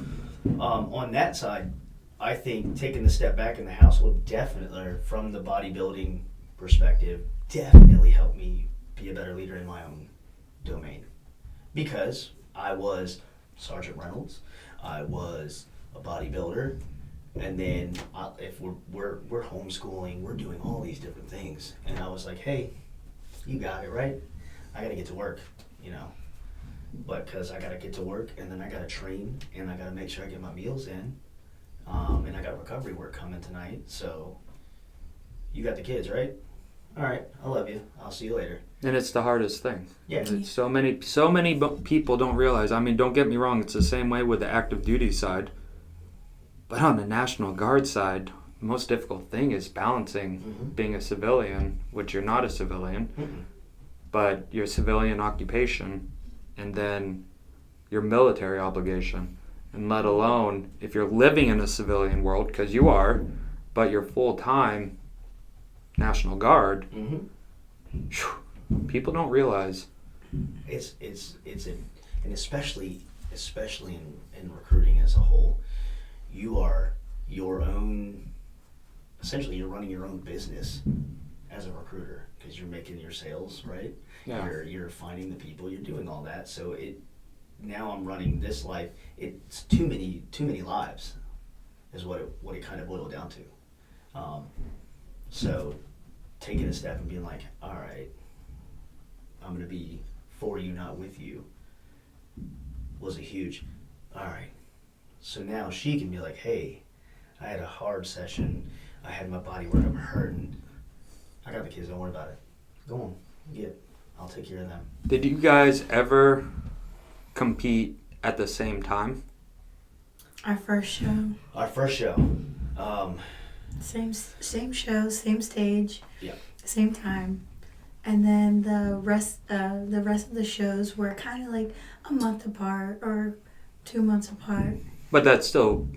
on that side, I think taking the step back in the household definitely, or from the bodybuilding perspective, definitely helped me be a better leader in my own domain. Because I was Sergeant Reynolds, I was a bodybuilder, and then if we're homeschooling, we're doing all these different things, and I was like, hey, you got it, right? I got to get to work, but because I got to get to work, and then I got to train, and I got to make sure I get my meals in, and I got recovery work coming tonight, so you got the kids, right? All right, I love you. I'll see you later. And it's the hardest thing. Yeah. So many people don't realize. I mean, don't get me wrong. It's the same way with the active duty side. But on the National Guard side, the most difficult thing is balancing being a civilian, which you're not a civilian, but your civilian occupation, and then your military obligation. And let alone if you're living in a civilian world, because you are, but you're full-time National Guard. People don't realize. It's and especially in recruiting as a whole, you are your own. Essentially, you're running your own business as a recruiter because you're making your sales, right? Yeah. You're finding the people, you're doing all that. So now I'm running this life. It's too many lives, is what it kind of boiled down to. So taking a step and being like, all right, I'm gonna be for you, not with you, was a huge. All right. So now she can be like, hey, I had a hard session. I had my body work. I'm hurting. I got the kids. Don't worry about it. Go on. I'll take care of them. Did you guys ever compete at the same time? Our first show. Same show, same stage. Yeah. Same time. And then the rest of the shows were kind of like a month apart or 2 months apart. But that's still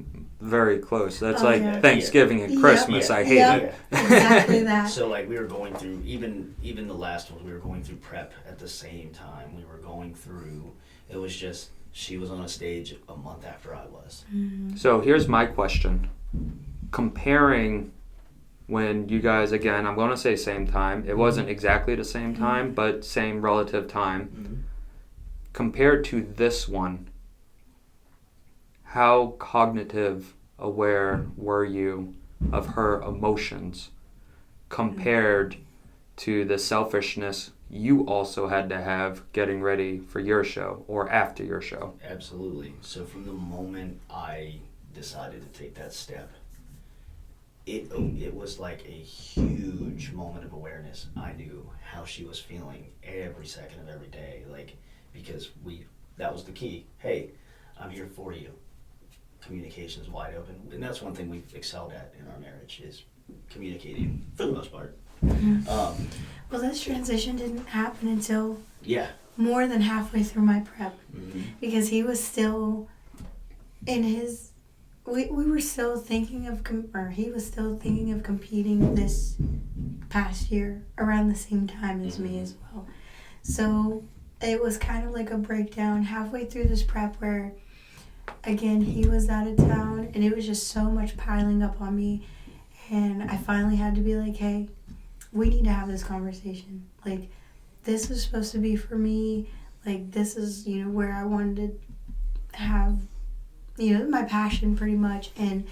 very close. That's Yeah. Thanksgiving and Christmas. Yeah. I hate it. Exactly that. So like we were going through even the last one. We were going through prep at the same time. We were going through. It was just she was on a stage a month after I was. Mm-hmm. So here's my question. Comparing when you guys, again, I'm going to say same time. It wasn't exactly the same time, but same relative time. Mm-hmm. Compared to this one, how cognitive aware were you of her emotions compared to the selfishness you also had to have getting ready for your show or after your show? Absolutely. So from the moment I decided to take that step, it was like a huge moment of awareness. I knew how she was feeling every second of every day, like, because that was the key. Hey, I'm here for you. Communication's wide open, and that's one thing we've excelled at in our marriage is communicating for the most part. Mm-hmm. Well, this transition didn't happen until more than halfway through my prep, because he was still in his. We were still thinking of he was still thinking of competing this past year around the same time as me as well. So it was kind of like a breakdown halfway through this prep where, again, he was out of town and it was just so much piling up on me, and I finally had to be like, hey, we need to have this conversation. Like, this was supposed to be for me. Like, this is, where I wanted to have, my passion pretty much. And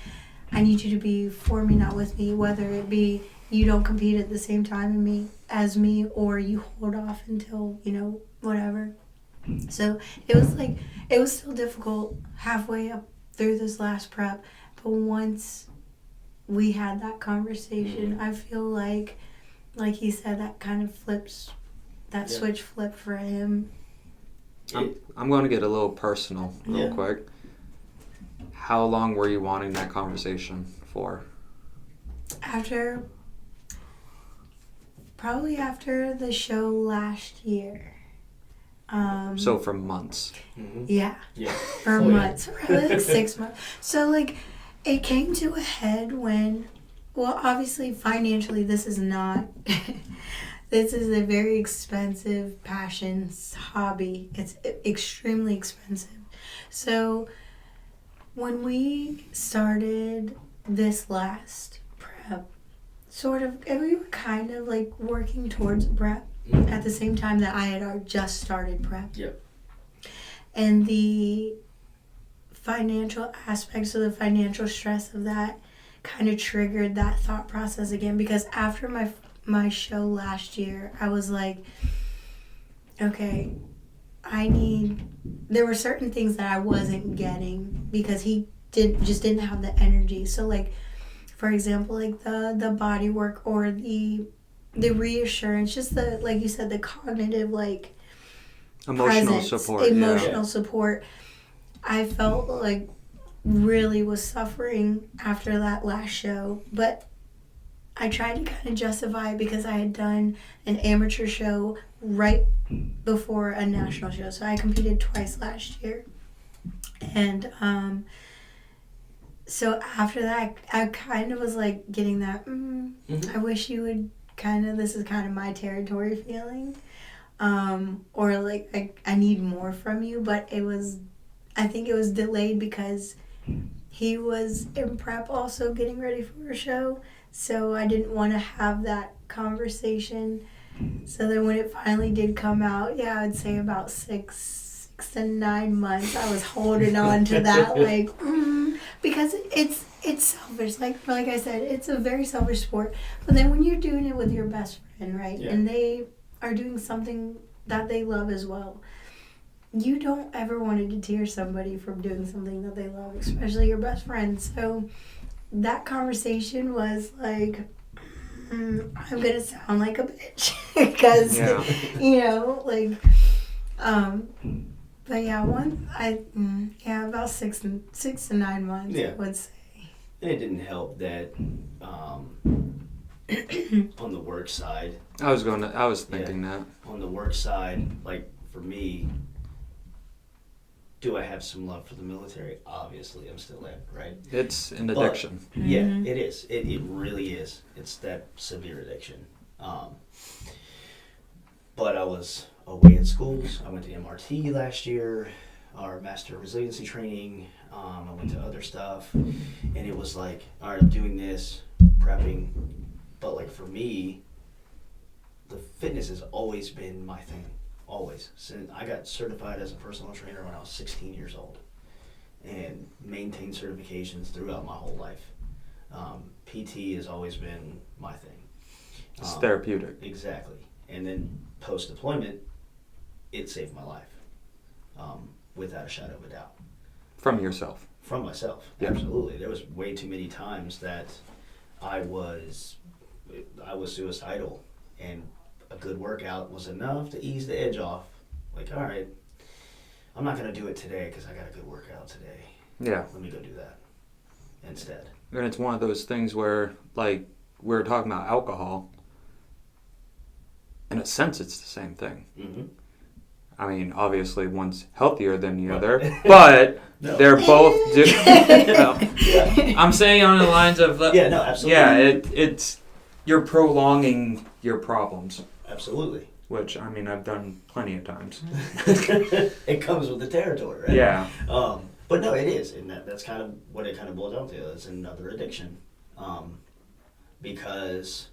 I need you to be for me, not with me, whether it be you don't compete at the same time as me, or you hold off until, whatever. So it was still difficult halfway up through this last prep. But once we had that conversation, I feel like he said, that kind of switch flipped for him. I'm going to get a little personal real quick. How long were you wanting that conversation for? Probably after the show last year. So for months. Mm-hmm. Yeah. For months. Probably like 6 months. So it came to a head when, well, obviously financially this is not, this is a very expensive passion hobby. It's extremely expensive. So when we started this last prep, and we were kind of like working towards prep at the same time that I had just started prep. Yep. And the financial aspects of the financial stress of that kind of triggered that thought process again, because after my show last year, I was like, okay, there were certain things that I wasn't getting because he didn't have the energy. So for example, the body work or the reassurance, just the, like you said, the cognitive, emotional presence, support. I felt like really was suffering after that last show, but I tried to kind of justify it because I had done an amateur show right before a national show. So I competed twice last year. And so after that, I kind of was getting that, I wish you would this is kind of my territory feeling. Or I need more from you. But I think it was delayed because he was in prep also getting ready for a show, so I didn't want to have that conversation. So then when it finally did come out, yeah, I would say about 6 to 9 months, I was holding on to that, like, because it's selfish. Like I said, it's a very selfish sport. But then when you're doing it with your best friend, right, Yeah. and they are doing something that they love as well, you don't ever want to deter somebody from doing something that they love, especially your best friend. So that conversation was like, I'm gonna sound like a bitch because but yeah, about 6 to 9 months, Yeah. I would say. And it didn't help that on the work side. I was thinking that. On the work side, like for me, do I have some love for the military? Obviously, I'm still in, right? It's an addiction. Yeah, it is. It really is. It's that severe addiction. But I was away at schools. I went to MRT last year, our Master Resiliency Training. I went to other stuff. And it was like, all right, I'm doing this, prepping. But like for me, the fitness has always been my thing. Always. Since I got certified as a personal trainer when I was 16 years old and maintained certifications throughout my whole life. PT has always been my thing. It's therapeutic. Exactly. And then post-deployment, it saved my life, without a shadow of a doubt. From yourself. From myself, yeah. Absolutely. There was way too many times that I was suicidal, and a good workout was enough to ease the edge off. Like, all right, I'm not going to do it today because I got a good workout today. Yeah. Let me go do that instead. And it's one of those things where, like, we were talking about alcohol. In a sense, it's the same thing. Mm-hmm. I mean, obviously, one's healthier than the other, but they're both. I'm saying on the lines of. Yeah, no, absolutely. Yeah, it's you're prolonging your problems. Absolutely. Which, I mean, I've done plenty of times. It comes with the territory, right? Yeah. But no, it is, and that's kind of what it kind of boils down to. It's another addiction, because,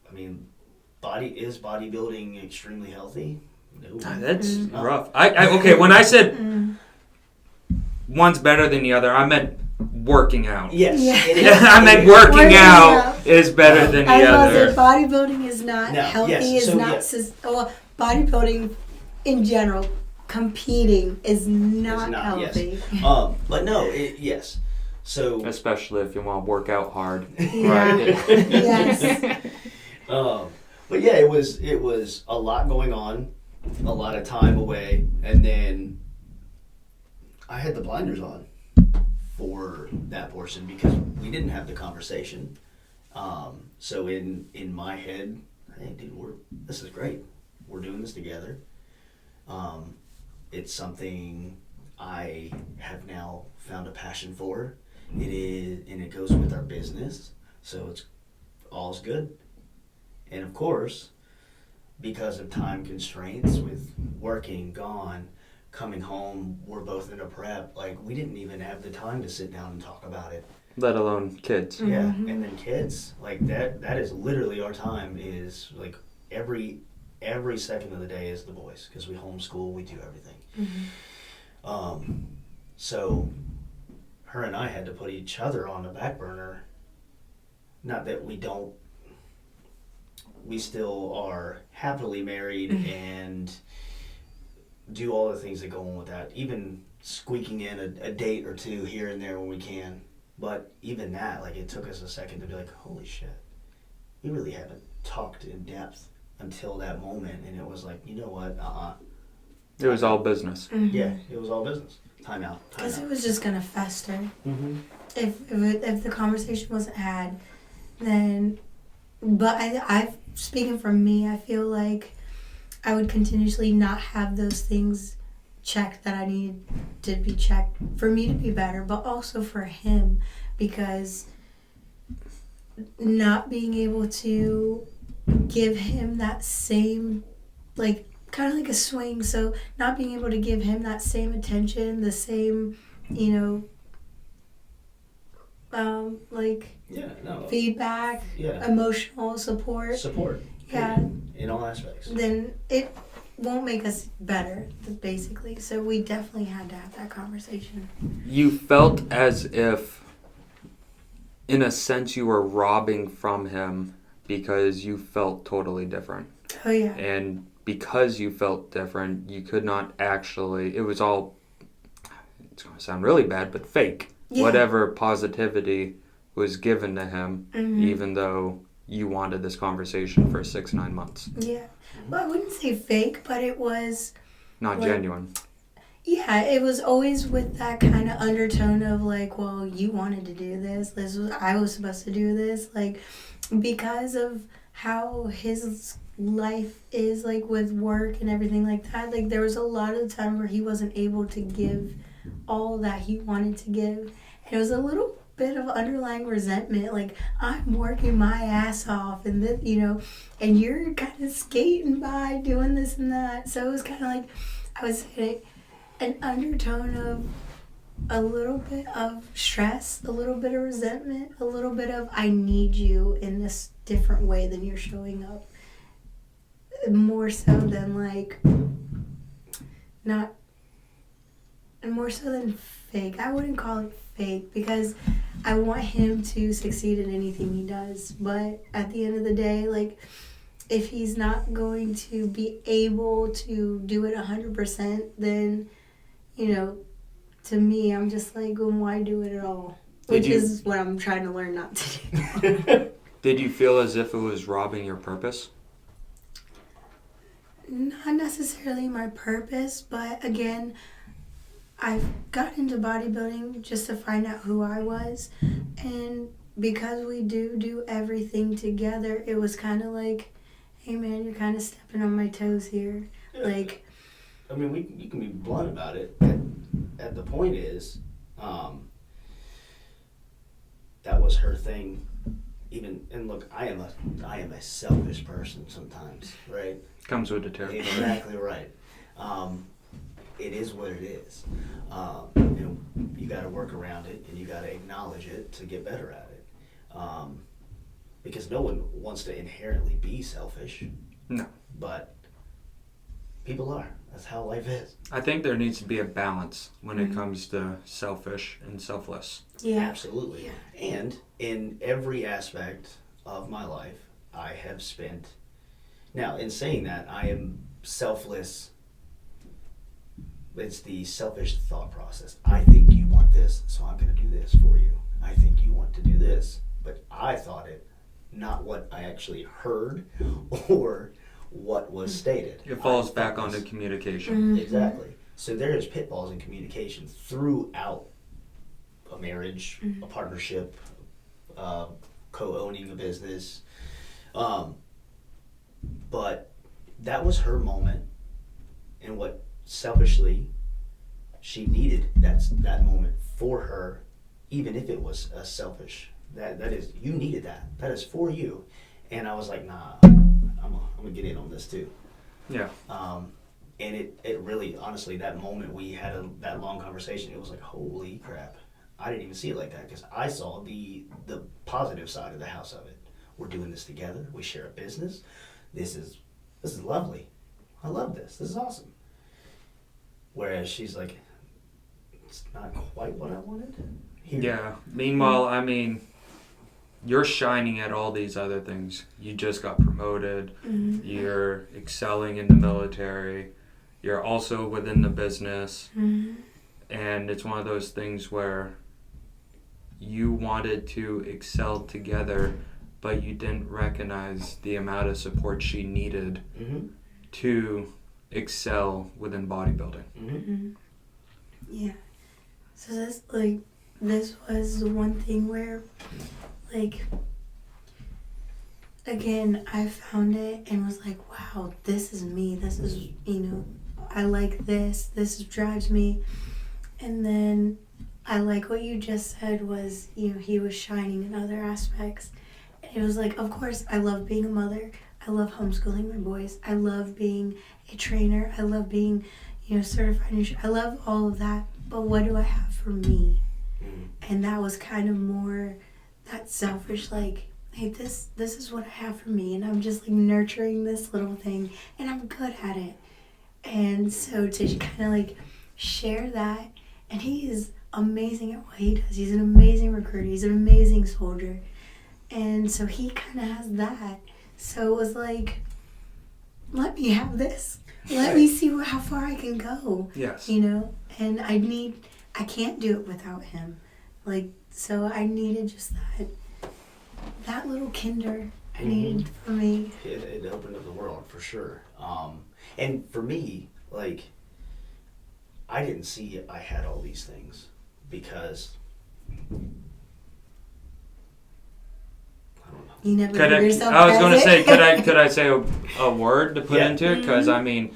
I mean, bodybuilding extremely healthy? No, that's rough. Okay. When I said one's better than the other, I meant working out. Yes, yeah. it is. I meant working out is better than the other. Bodybuilding is not healthy. Bodybuilding in general, competing is not healthy. Yes. But no, yes. So especially if you want to work out hard, yeah. right? Yes. But yeah, it was a lot going on, a lot of time away, and then I had the blinders on for that portion because we didn't have the conversation. So in my head, hey, dude, this is great. We're doing this together. It's something I have now found a passion for. It is, and it goes with our business, so it's all's good. And of course, because of time constraints with working, gone, coming home, we're both in a prep, like we didn't even have the time to sit down and talk about it. Let alone kids. Yeah, and then kids, like that is literally our time is like every second of the day is the boys because we homeschool, we do everything. So her and I had to put each other on the back burner. Not that we still are happily married and do all the things that go on with that. Even squeaking in a date or two here and there when we can. But even that, like it took us a second to be like, holy shit, we really haven't talked in depth until that moment. And it was like, you know what, It was all business. Yeah, it was all business. Time out. Because it was just going to fester. Mm-hmm. If the conversation wasn't had, then... But I speaking from me, I feel like I would continuously not have those things checked that I needed to be checked for me to be better, but also for him, because not being able to give him that same, like, kind of like a swing, so not being able to give him that same attention, the same, like Yeah, no. feedback, Yeah. emotional support, Yeah. In all aspects. then it won't make us better, basically. So we definitely had to have that conversation. You felt as if, in a sense, you were robbing from him because you felt totally different. Oh yeah. And because you felt different, you could not actually, it was all, it's going to sound really bad, but fake. Yeah. Whatever positivity was given to him, Mm-hmm. even though you wanted this conversation for 6-9 months. Yeah. Well, I wouldn't say fake, but it was Not like, genuine. yeah, it was always with that kind of undertone of like, well, you wanted to do this. I was supposed to do this. Like, because of how his life is, like, with work and everything like that, like, there was a lot of time where he wasn't able to give all that he wanted to give. And it was a little bit of underlying resentment, like, I'm working my ass off and this, and you're kind of skating by doing this and that. So it was kind of like, I would say, an undertone of a little bit of stress, a little bit of resentment, a little bit of I need you in this different way than you're showing up. More so than more so than fake. I wouldn't call it fake because I want him to succeed in anything he does. But at the end of the day, like, if he's not going to be able to do it 100%, then, to me, I'm just like, well, why do it at all? Which is what I'm trying to learn not to do. Did you feel as if it was robbing your purpose? Not necessarily my purpose, but again, I've got into bodybuilding just to find out who I was. And because we do everything together, it was kind of like, hey man, you're kind of stepping on my toes here. Yeah. Like, I mean, you can be blunt about it. At the point is, that was her thing. And look, I am a selfish person sometimes, right? Comes with the territory. Exactly right. It is what it is. You got to work around it, and you got to acknowledge it to get better at it. Because no one wants to inherently be selfish. No. But people are. That's how life is. I think there needs to be a balance when it comes to selfish and selfless. yeah. Absolutely. Yeah. And in every aspect of my life, I have spent... Now, in saying that, I am selfless. It's the selfish thought process. I think you want this, so I'm going to do this for you. I think you want to do this. But I thought it, not what I actually heard or what was stated. It falls back onto communication. Mm-hmm. Exactly. So there is pitfalls in communication throughout a marriage, a partnership, co-owning a business. But that was her moment, and what selfishly she needed that moment for her, even if it was selfish. That is, you needed that. That is for you. And I was like, nah, I'm gonna get in on this too. Yeah. And it really, honestly, that moment we had that long conversation, it was like, holy crap. I didn't even see it like that because I saw the positive side of the house of it. We're doing this together. We share a business. This is lovely. I love this. This is awesome. Whereas she's like, it's not quite what I wanted. Here. Yeah. Meanwhile, I mean, you're shining at all these other things. You just got promoted. Mm-hmm. You're excelling in the military. You're also within the business. Mm-hmm. And it's one of those things where you wanted to excel together, but you didn't recognize the amount of support she needed to excel within bodybuilding. Mm-hmm. Yeah. So this was the one thing where, again, I found it and was like, wow, this is me. This is, I like this. This drives me. And then I like what you just said was, he was shining in other aspects. And it was like, of course, I love being a mother. I love homeschooling my boys. I love being a trainer. I love being, certified. I love all of that. But what do I have for me? And that was kind of more that selfish, like, hey, this is what I have for me, and I'm just like nurturing this little thing, and I'm good at it. And so to kind of like share that, and he is amazing at what he does. He's an amazing recruiter. He's an amazing soldier. And so he kind of has that. So it was like, let me have this. Let me see how far I can go. Yes. You know? And I can't do it without him. Like, so I needed just that little kinder I needed for me. It opened up the world for sure. And for me, like, I didn't see I had all these things because I don't know. You never heard yourself. I was going to say, could I say a word to put into it? Because I mean,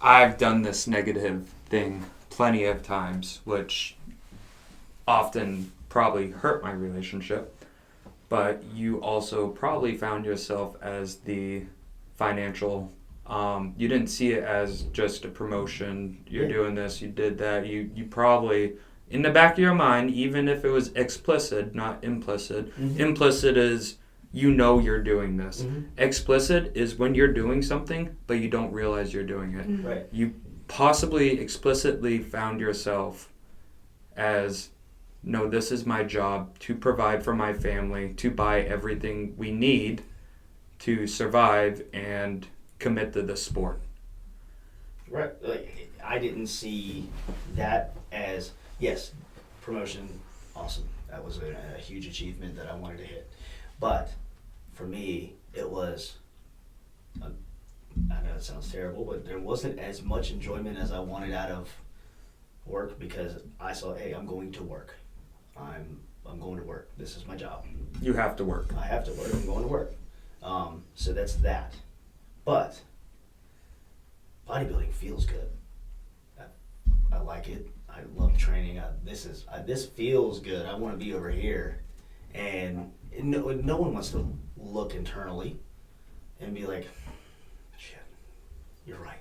I've done this negative thing plenty of times, which often probably hurt my relationship. But you also probably found yourself as the financial. You didn't see it as just a promotion. You're doing this, you did that. You probably, in the back of your mind, even if it was explicit, not implicit. Implicit is you know you're doing this. Explicit is when you're doing something, but you don't realize you're doing it. Right. You possibly explicitly found yourself as, no, this is my job to provide for my family, to buy everything we need to survive and commit to the sport. Right. Like, I didn't see that as, yes, promotion, awesome. That was a huge achievement that I wanted to hit. But for me, it was, I know it sounds terrible, but there wasn't as much enjoyment as I wanted out of work because I saw, hey, I'm going to work. I'm going to work. This is my job. You have to work. I have to work. I'm going to work. So that's that. But bodybuilding feels good. I like it. I love training. This feels good. I want to be over here. And no one wants to look internally and be like, shit, you're right.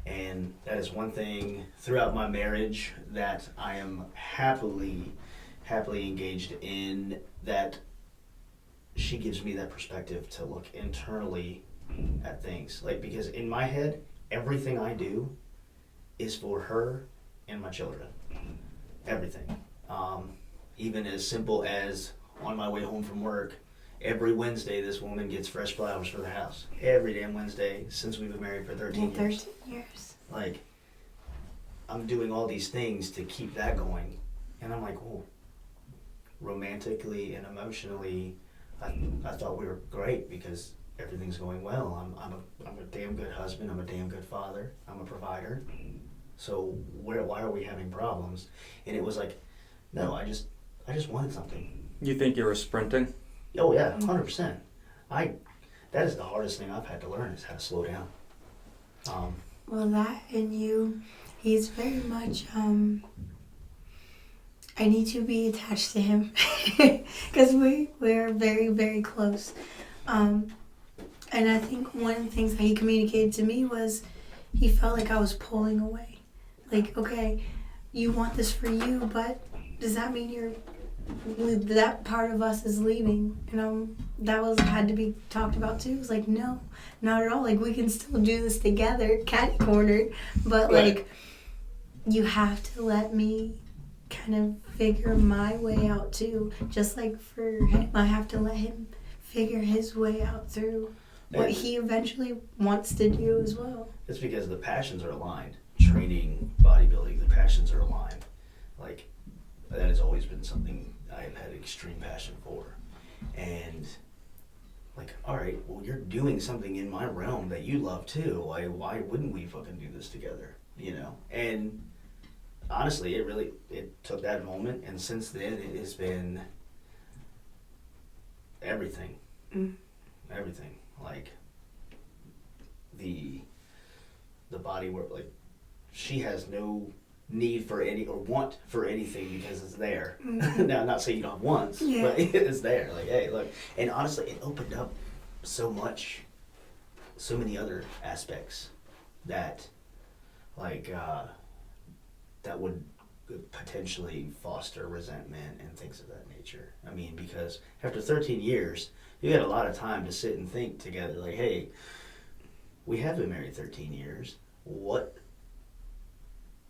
And that is one thing throughout my marriage that I am happily engaged in, that she gives me that perspective to look internally at things. Like, because in my head, everything I do is for her and my children. Everything. Even as simple as on my way home from work, every Wednesday this woman gets fresh flowers for the house. Every damn Wednesday since we've been married for 13 years. 13 years. Like, I'm doing all these things to keep that going. And I'm like, oh, romantically and emotionally, I thought we were great because everything's going well. I'm a damn good husband. I'm a damn good father. I'm a provider. So why are we having problems? And it was like, no, I just wanted something. You think you were sprinting? Oh yeah, 100%. That is the hardest thing I've had to learn, is how to slow down. Well, that and you, he's very much, I need to be attached to him because we're very, very close. And I think one of the things that he communicated to me was he felt like I was pulling away. Like, okay, you want this for you, but does that mean that part of us is leaving? And that had to be talked about too. It was like, no, not at all. Like, we can still do this together, cat cornered, but like, you have to let me kind of figure my way out too. Just like for him, I have to let him figure his way out through what he eventually wants to do as well. It's because the passions are aligned. Training, bodybuilding, the passions are aligned. Like, that has always been something I have had extreme passion for. And like, all right, well, you're doing something in my realm that you love too. Why wouldn't we fucking do this together? You know? And honestly, it took that moment, and since then it has been everything. Everything. Like, the body work, like, she has no need for any or want for anything because it's there. Now, I'm not saying you don't have wants, but it's there. Like, hey, look. And honestly, it opened up so many other aspects that, like, that would could potentially foster resentment and things of that nature. I mean, because after 13 years, you had a lot of time to sit and think together, like, hey, we have been married 13 years. What?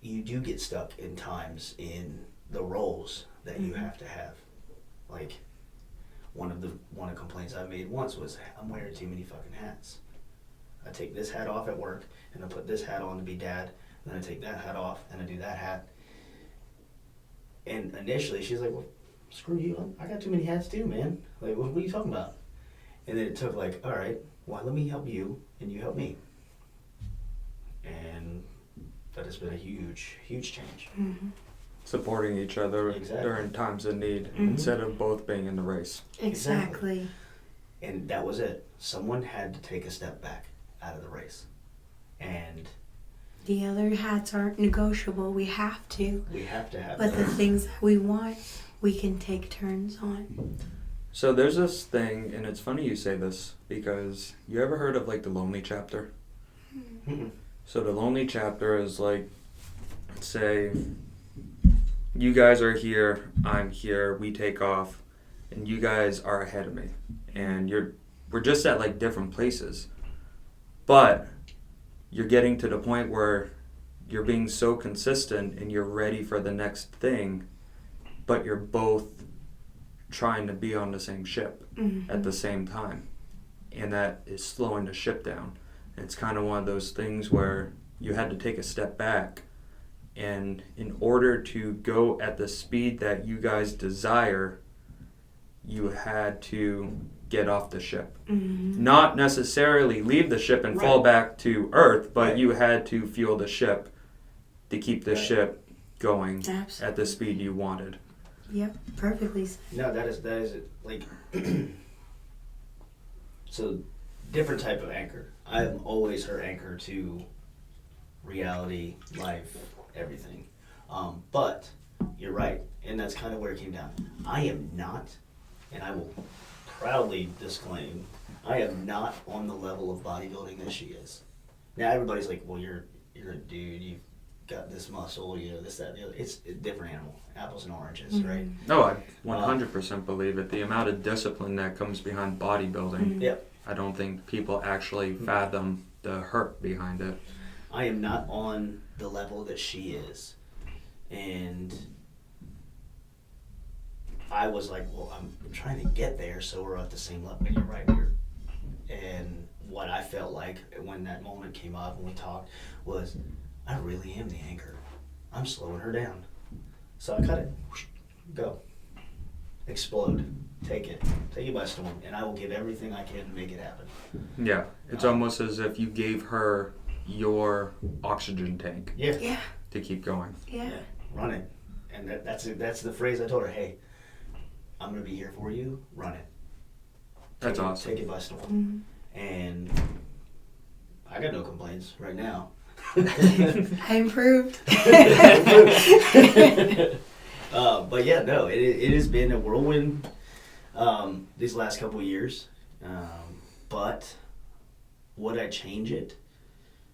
You do get stuck in times in the roles that you have to have. Like, one of the complaints I made once was, I'm wearing too many fucking hats. I take this hat off at work, and I put this hat on to be dad, and then I take that hat off, and I do that hat. And initially, she's like, well, screw you, I got too many hats too, man. Like, what are you talking about? And then it took like, all right, well, let me help you, and you help me. And that has been a huge, huge change. Supporting each other during times of need instead of both being in the race. Exactly. And that was it. Someone had to take a step back out of the race. And the other hats aren't negotiable. We have to. We have to have But them. the things that we want, we can take turns on. So there's this thing, and it's funny you say this, because you ever heard of like the lonely chapter? So the lonely chapter is like, say, you guys are here, I'm here, we take off, and you guys are ahead of me. And we're just at like different places. But you're getting to the point where you're being so consistent and you're ready for the next thing, but you're both trying to be on the same ship at the same time. And that is slowing the ship down. And it's kind of one of those things where you had to take a step back, and in order to go at the speed that you guys desire, you had to get off the ship. Not necessarily leave the ship and fall back to Earth, but you had to fuel the ship to keep the ship going at the speed you wanted. Yep, perfectly said. No, that is like so different type of anchor. I'm always her anchor to reality, life, everything. But you're right, and that's kind of where it came down. I am not, and I will proudly disclaim, I am not on the level of bodybuilding that she is. Now everybody's like, well, you're a dude, you've got this muscle, you know, this, that, the other. It's a different animal, apples and oranges, right? No, I 100% believe it. The amount of discipline that comes behind bodybuilding, Yep. I don't think people actually fathom the hurt behind it. I am not on the level that she is. And I was like, well, I'm trying to get there so we're at the same level. And you're right, and what I felt like when that moment came up and we talked was, I really am the anchor. I'm slowing her down. So I cut it. Go. Explode. Take it by storm. And I will give everything I can to make it happen. Yeah, it's almost as if you gave her your oxygen tank to keep going. Yeah. Run it. And that's the phrase I told her. Hey, I'm going to be here for you. Run it. That's awesome. Take it by storm. And I got no complaints right now. I improved. But yeah, no, it has been a whirlwind these last couple of years. But would I change it?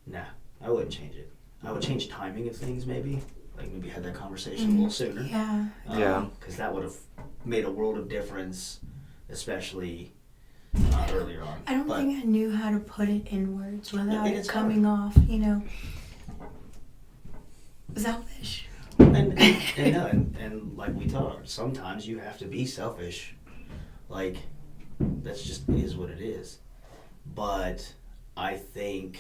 Nah, I wouldn't change it. I would change timing of things maybe. Like maybe had that conversation a little sooner. Yeah. Because that would have made a world of difference, especially earlier on. I don't think I knew how to put it in words without it coming hard. off, you know, selfish. And like we talked, sometimes you have to be selfish. Like, that's just is what it is. But I think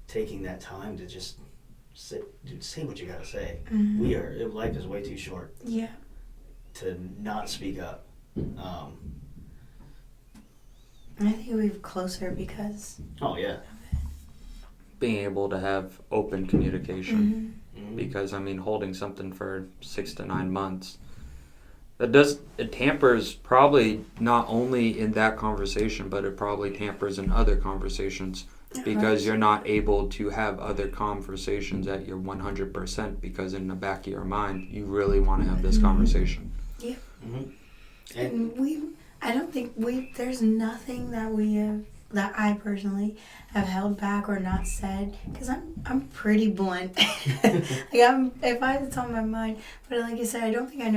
taking that time to just say what you gotta say. Life is way too short. Yeah. To not speak up. I think we're closer because. Oh yeah. Being able to have open communication. Because, I mean, holding something for 6 to 9 months, it tampers probably not only in that conversation, but it probably tampers in other conversations because you're not able to have other conversations at your 100% because in the back of your mind, you really want to have this conversation. Yeah. And I don't think there's nothing that we have that I personally have held back or not said, because I'm pretty blunt. If it's on my mind, but like I said, I don't think I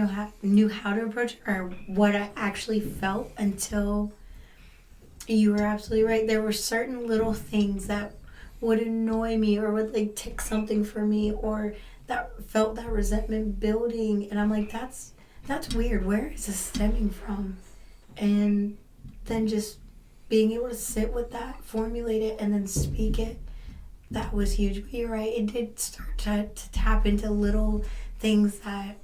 knew how to approach it or what I actually felt until you were absolutely right. There were certain little things that would annoy me or would like tick something for me, or that felt that resentment building, and I'm like, that's weird. Where is this stemming from? And then just being able to sit with that, formulate it, and then speak it, that was huge. But you're right, it did start to tap into little things that,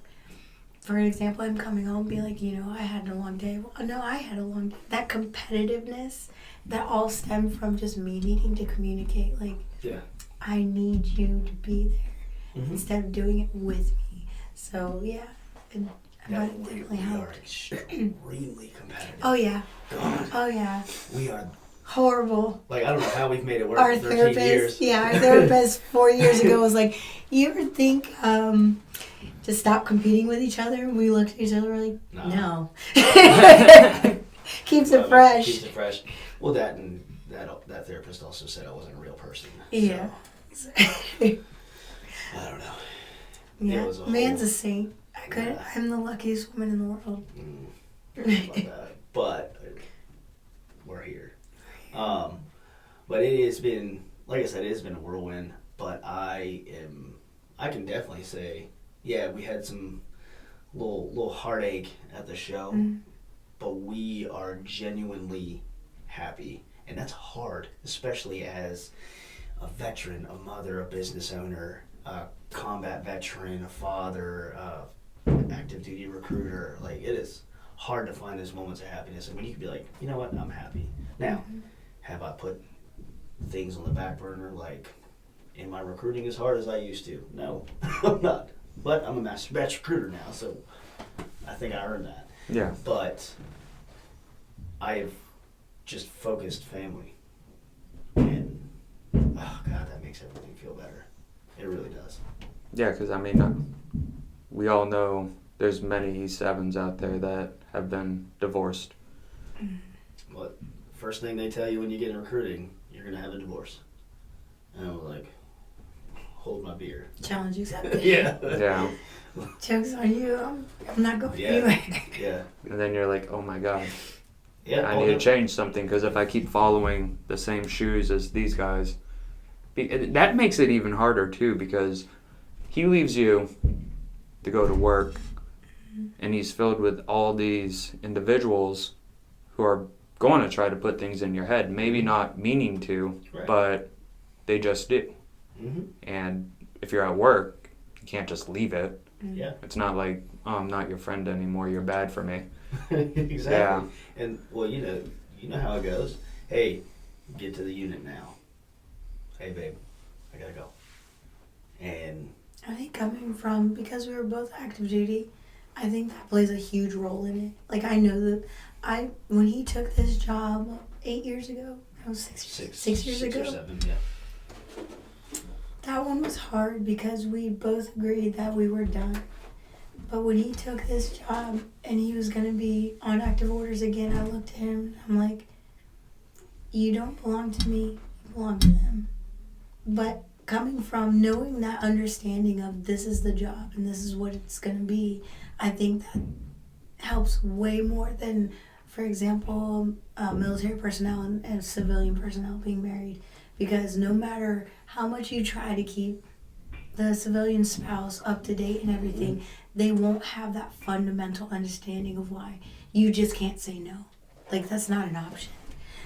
for example, I'm coming home and be like, I had a long day. Well, no, I had a long day. That competitiveness, that all stemmed from just me needing to communicate, like, Yeah. I need you to be there, instead of doing it with me. So, yeah. But it definitely we are helped. extremely competitive. Oh, yeah. God. Oh, yeah. We are, horrible. like, I don't know how we've made it work Our for 13 therapist, years. our therapist 4 years ago was like, you ever think to stop competing with each other? And we looked at each other and we're like, no. Keeps it fresh. Keeps it fresh. Well, that therapist also said I wasn't a real person. Yeah. So, I don't know. Yeah. It was a Man's whole- a saint. I'm the luckiest woman in the world. About that. But we're here. But it has been, like I said, it has been a whirlwind. But I can definitely say, yeah, we had some little heartache at the show, but we are genuinely happy, and that's hard, especially as a veteran, a mother, a business owner, a combat veteran, a father, active duty recruiter. Like, it is hard to find those moments of happiness, and when you can be like, you know what, I'm happy. Now, have I put things on the back burner, like, am I recruiting as hard as I used to? No, I'm not. But I'm a master batch recruiter now, so I think I earned that. Yeah. But I've just focused family, and oh God, that makes everything feel better. It really does. Yeah, because I mean, we all know there's many E7s out there that have been divorced. But first thing they tell you when you get in recruiting, you're gonna have a divorce. And I was like, hold my beer. Challenge accepted. Yeah. Yeah. Joke's on you. I'm not going anywhere. Yeah. And then you're like, oh my God, Yeah. I need to change something, because if I keep following the same shoes as these guys, that makes it even harder too, because he leaves you to go to work, and he's filled with all these individuals who are going to try to put things in your head, maybe not meaning to, Right. but they just do. Mm-hmm. And if you're at work, you can't just leave it. Yeah. It's not like, oh, I'm not your friend anymore, you're bad for me. Exactly. Yeah. And well, you know how it goes. Hey, get to the unit now. Hey, babe, I gotta go. And I think coming from, because we were both active duty, I think that plays a huge role in it. Like, I know that when he took this job 8 years ago, no, 6 years ago. 6 or 7, yeah. That one was hard because we both agreed that we were done. But when he took this job and he was going to be on active orders again, I looked at him and I'm like, you don't belong to me, you belong to them. But coming from knowing that understanding of this is the job and this is what it's going to be, I think that helps way more than, for example, military personnel and civilian personnel being married. Because no matter how much you try to keep the civilian spouse up to date and everything, they won't have that fundamental understanding of why. You just can't say no. Like, that's not an option.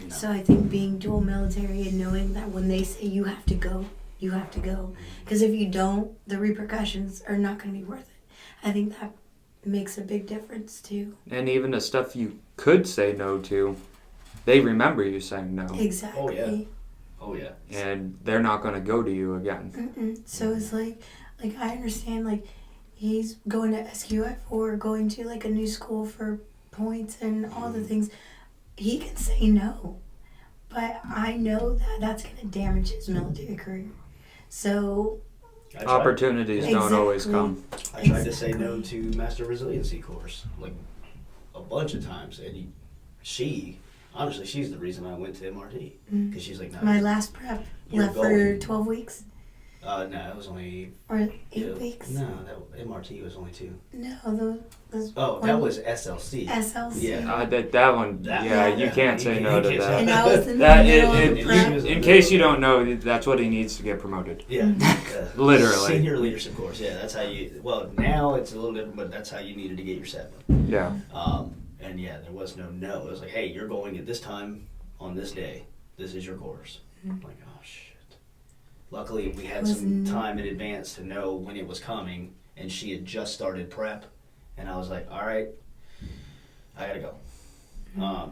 No. So I think being dual military and knowing that when they say you have to go, you have to go. Because if you don't, the repercussions are not going to be worth it. I think that makes a big difference too. And even the stuff you could say no to, they remember you saying no. Exactly. Oh, yeah. Oh, yeah. And they're not going to go to you again. So it's like I understand, like, he's going to SQF or going to, like, a new school for points and all the things. He can say no. But I know that that's going to damage his military career. So opportunities don't always come. I tried to say no to Master Resiliency course, like, a bunch of times. And she honestly, she's the reason I went to MRT. Because she's like, no. My last prep You're left going. for 12 weeks No, it was only... or 8 weeks. No, that MRT was only 2. No, those Oh, that was SLC. SLC. Yeah. That one, you can't say no to that. And I was in the That middle of the prep. in case you don't know, that's what he needs to get promoted. Yeah. Literally. Senior leadership course. Yeah, that's how you... Well, now it's a little different, but that's how you needed to get your 7. Yeah. And yeah, there was no. It was like, hey, you're going at this time on this day. This is your course. I'm like, oh, shit. Luckily, we had some time in advance to know when it was coming, and she had just started prep. And I was like, all right, I gotta go.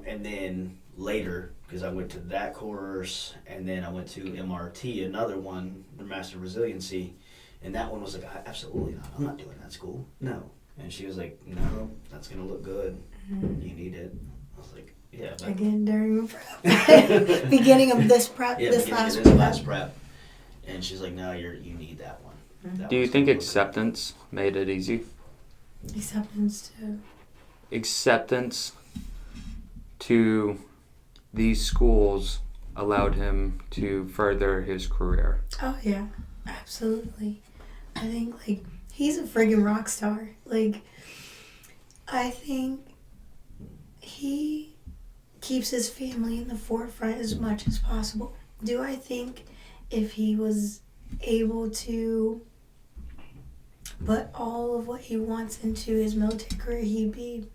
And then later, because I went to that course, and then I went to MRT, another one, the Master Resiliency, and that one was like, absolutely not. I'm not doing that school. No. And she was like, no, that's gonna look good. You need it. I was like, yeah. But again, during prep. Beginning of this prep, this last prep. And she's like, no, you need that one. That Do you one's think gonna look acceptance made it easy? Acceptance to... Acceptance to these schools allowed him to further his career. Oh, yeah. Absolutely. I think, like, he's a friggin' rock star. Like, I think he keeps his family in the forefront as much as possible. Do I think if he was able to put all of what he wants into his military career, he'd be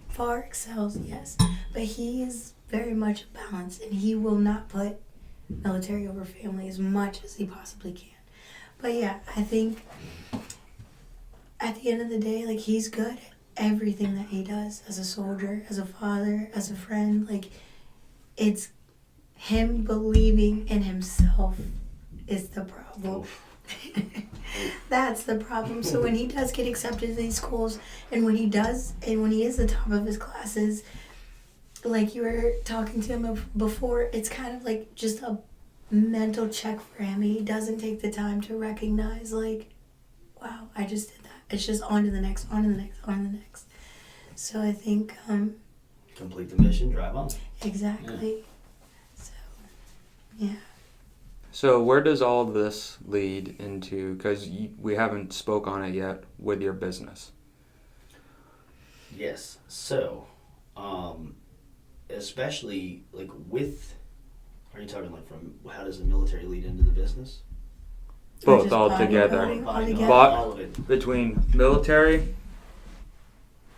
far excels, yes. But he is very much a balance, and he will not put military over family as much as he possibly can. But yeah, I think at the end of the day, like, he's good at everything that he does as a soldier, as a father, as a friend. Like, it's him believing in himself is the problem. That's the problem. So when he does get accepted to these schools, and when he is the top of his classes, like you were talking to him before, it's kind of like just a mental check for him. He doesn't take the time to recognize, like, wow, I just did that. It's just on to the next, on to the next, on to the next. So I think... complete the mission, drive on. Exactly. Yeah. So, yeah. So where does all of this lead into, because we haven't spoke on it yet, with your business? Yes. So, especially, like, with... Are you talking, like, from how does the military lead into the business? Both all together. All of it. Between military,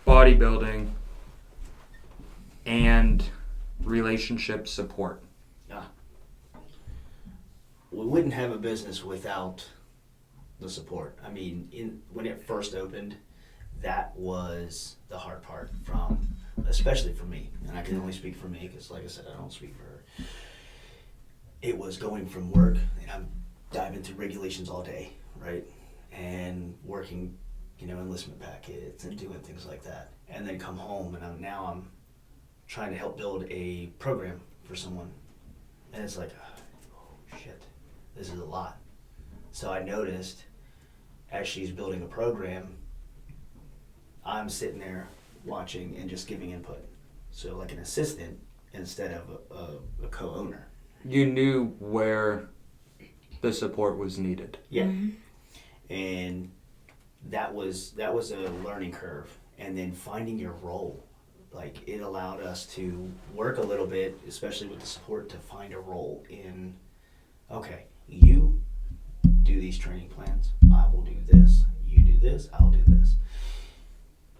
bodybuilding, and relationship support. We wouldn't have a business without the support. I mean, when it first opened, that was the hard part, especially for me. And I can only speak for me because, like I said, I don't speak for her. It was going from work, and I'm diving through regulations all day, right? And working, enlistment packets and doing things like that. And then come home, and I'm trying to help build a program for someone. And it's like, oh, shit. This is a lot. So I noticed as she's building a program, I'm sitting there watching and just giving input. So like an assistant instead of a co-owner. You knew where the support was needed. Yeah. Mm-hmm. And that was a learning curve. And then finding your role. Like, it allowed us to work a little bit, especially with the support, to find a role in, okay, you do these training plans, I will do this. You do this, I'll do this.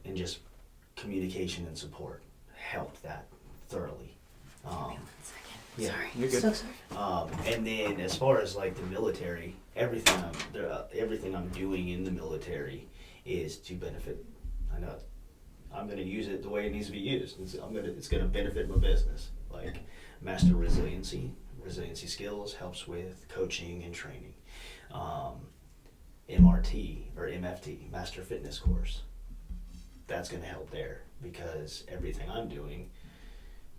And just communication and support helped that thoroughly. Give me 1 second. Yeah, sorry. You're good. So sorry. And then as far as like the military, everything I'm doing in the military is to benefit. I know I'm going to use it the way it needs to be used. It's going to benefit my business. Like Master Resiliency skills helps with coaching and training. MRT or MFT, Master Fitness course. That's going to help there because everything I'm doing,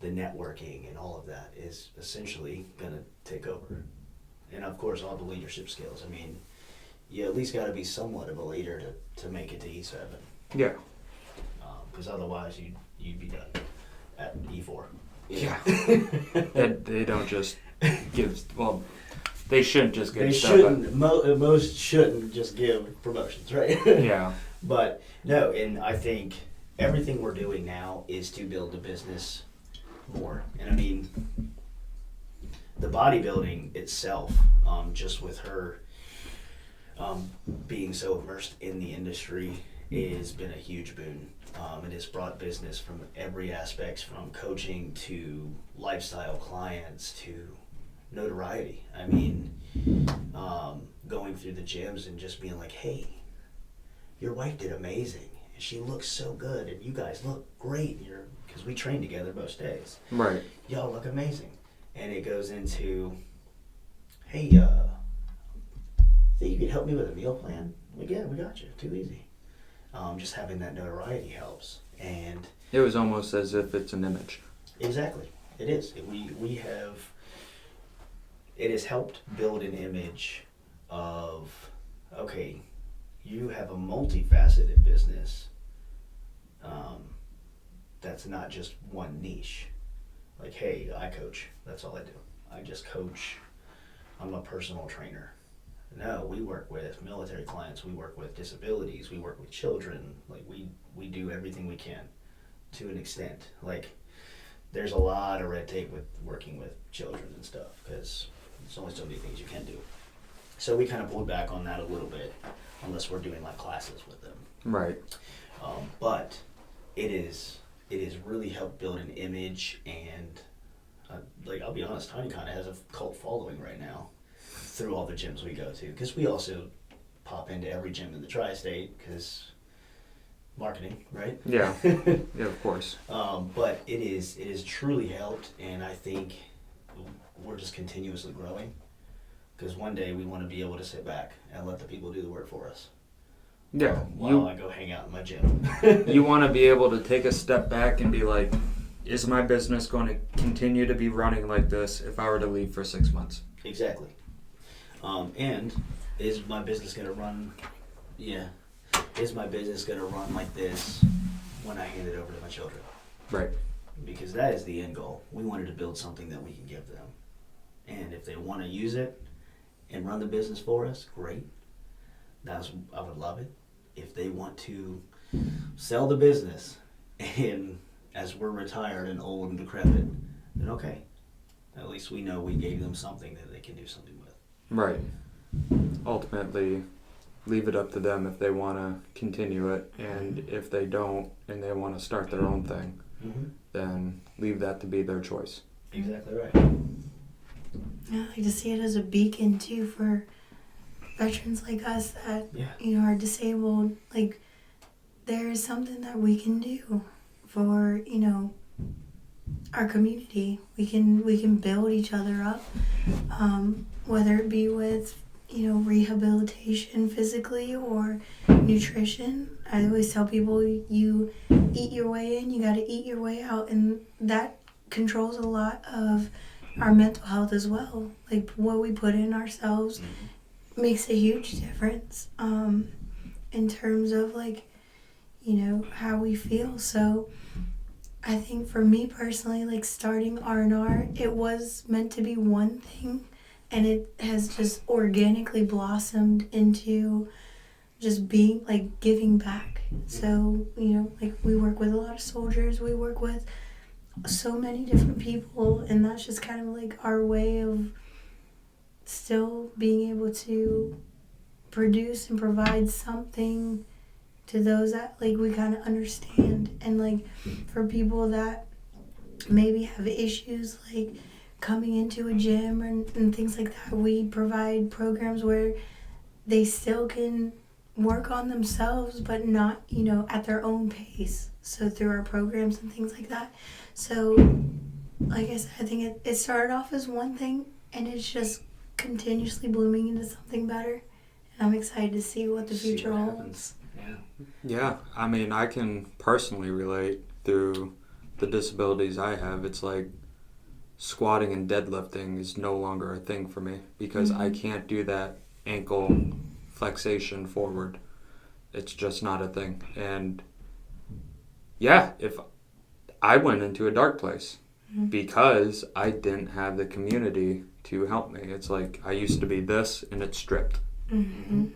the networking and all of that is essentially going to take over. And of course, all the leadership skills. I mean, you at least got to be somewhat of a leader to make it to E7. Yeah. Because otherwise you'd be done at E4. Yeah. They don't just give, well, they shouldn't just give They stuff. shouldn't. Most shouldn't just give promotions, right? Yeah. But no, and I think everything we're doing now is to build the business more. And I mean, the bodybuilding itself, just with her being so immersed in the industry, has been a huge boon. It has brought business from every aspect, from coaching to lifestyle clients to notoriety. I mean, going through the gyms and just being like, hey, your wife did amazing. And she looks so good, and you guys look great. Because we train together most days. Right. Y'all look amazing. And it goes into, hey, think you could help me with a meal plan? Like, yeah, we got you. Too easy. Just having that notoriety helps. And It was almost as if it's an image. exactly, it is. It has helped build an image of, okay, you have a multifaceted business that's not just one niche. Like, hey, I coach. That's all I do. I just coach. I'm a personal trainer. No, we work with military clients. We work with disabilities. We work with children. Like, we do everything we can to an extent. Like, there's a lot of red tape with working with children and stuff because there's only so many things you can do. So we kind of pulled back on that a little bit, unless we're doing like classes with them. Right. But it is really helped build an image, and like, I'll be honest, Tonya kind of has a cult following right now through all the gyms we go to, because we also pop into every gym in the tri-state because marketing, right? Yeah. Yeah, of course. But it is truly helped, and I think we're just continuously growing, because one day we want to be able to sit back and let the people do the work for us. Yeah. While I go hang out in my gym. You want to be able to take a step back and be like, is my business going to continue to be running like this if I were to leave for 6 months? Exactly. And is my business going to run, is my business going to run like this when I hand it over to my children? Right. Because that is the end goal. We wanted to build something that we can give them. And if they want to use it and run the business for us, great. I would love it. If they want to sell the business and as we're retired and old and decrepit, then okay. At least we know we gave them something that they can do something with. Right. Ultimately, leave it up to them if they want to continue it, and if they don't and they want to start their own thing, then leave that to be their choice. Exactly right. I like to see it as a beacon too for veterans like us that are disabled. Like, there is something that we can do for our community. We can build each other up, whether it be with rehabilitation physically or nutrition. I always tell people, you eat your way in, you got to eat your way out, and that controls a lot of our mental health as well. Like, what we put in ourselves makes a huge difference in terms of how we feel. So I think for me personally, like, starting R&R, it was meant to be one thing, and it has just organically blossomed into just being like giving back. So like, we work with a lot of soldiers, we work with so many different people, and that's just kind of like our way of still being able to produce and provide something to those that like we kind of understand. And like, for people that maybe have issues like coming into a gym and things like that, we provide programs where they still can work on themselves, but not at their own pace. So through our programs and things like that. So like I said, I think it started off as one thing, and it's just continuously blooming into something better, and I'm excited to see what the future holds. Yeah, I mean, I can personally relate through the disabilities I have. It's like squatting and deadlifting is no longer a thing for me because I can't do that ankle flexation forward. It's just not a thing. And yeah, if I went into a dark place because I didn't have the community to help me. It's like I used to be this and it's stripped. Mm-hmm.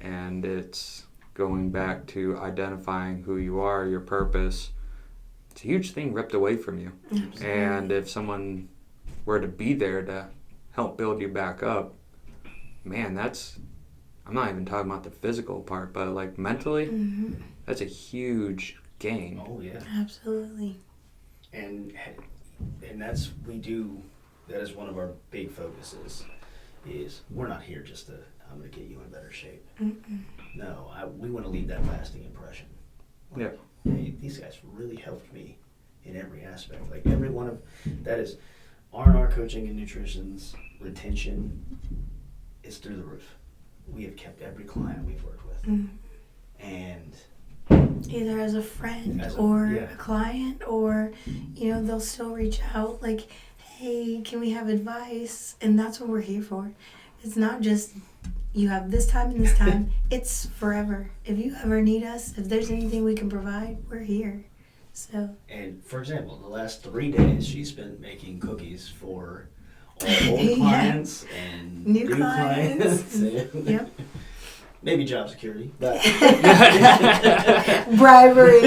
And it's going back to identifying who you are, your purpose. It's a huge thing ripped away from you. Absolutely. And if someone were to be there to help build you back up, man, I'm not even talking about the physical part, but like mentally, that's a huge gain. Oh yeah. Absolutely. And that is one of our big focuses, is we're not here just to, I'm going to get you in better shape. No, we want to leave that lasting impression. Like, hey, these guys really helped me in every aspect. Like every one of that is R&R coaching and nutrition's retention is through the roof. We have kept every client we've worked with. And either as a friend a client, or they'll still reach out like, hey, can we have advice? And that's what we're here for. It's not just you have this time and this time. It's forever. If you ever need us, if there's anything we can provide, we're here. So. And for example, the last 3 days she's spent making cookies for all old clients and new clients. Yep. Maybe job security, but bribery.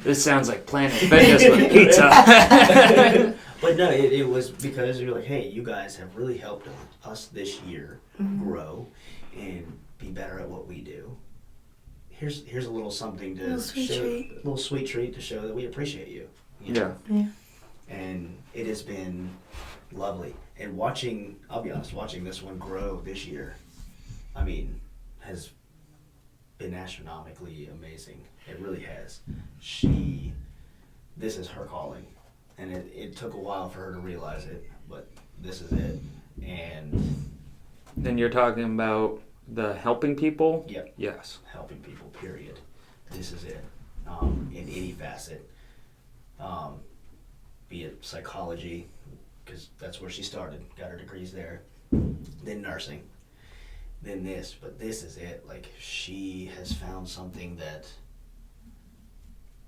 This sounds like Planet Fitness with pizza. But no, it was because you're like, hey, you guys have really helped us this year grow and be better at what we do. Here's a little something to a little sweet treat to show that we appreciate you. Yeah. And it has been lovely. And I'll be honest, watching this one grow this year, I mean, has been astronomically amazing. It really has. This is her calling. And it took a while for her to realize it, but this is it. And then you're talking about the helping people? Yep. Yes. Helping people, period. This is it. In any facet. Be it psychology, because that's where she started, got her degrees there. Then nursing. Then this. But this is it. Like, she has found something that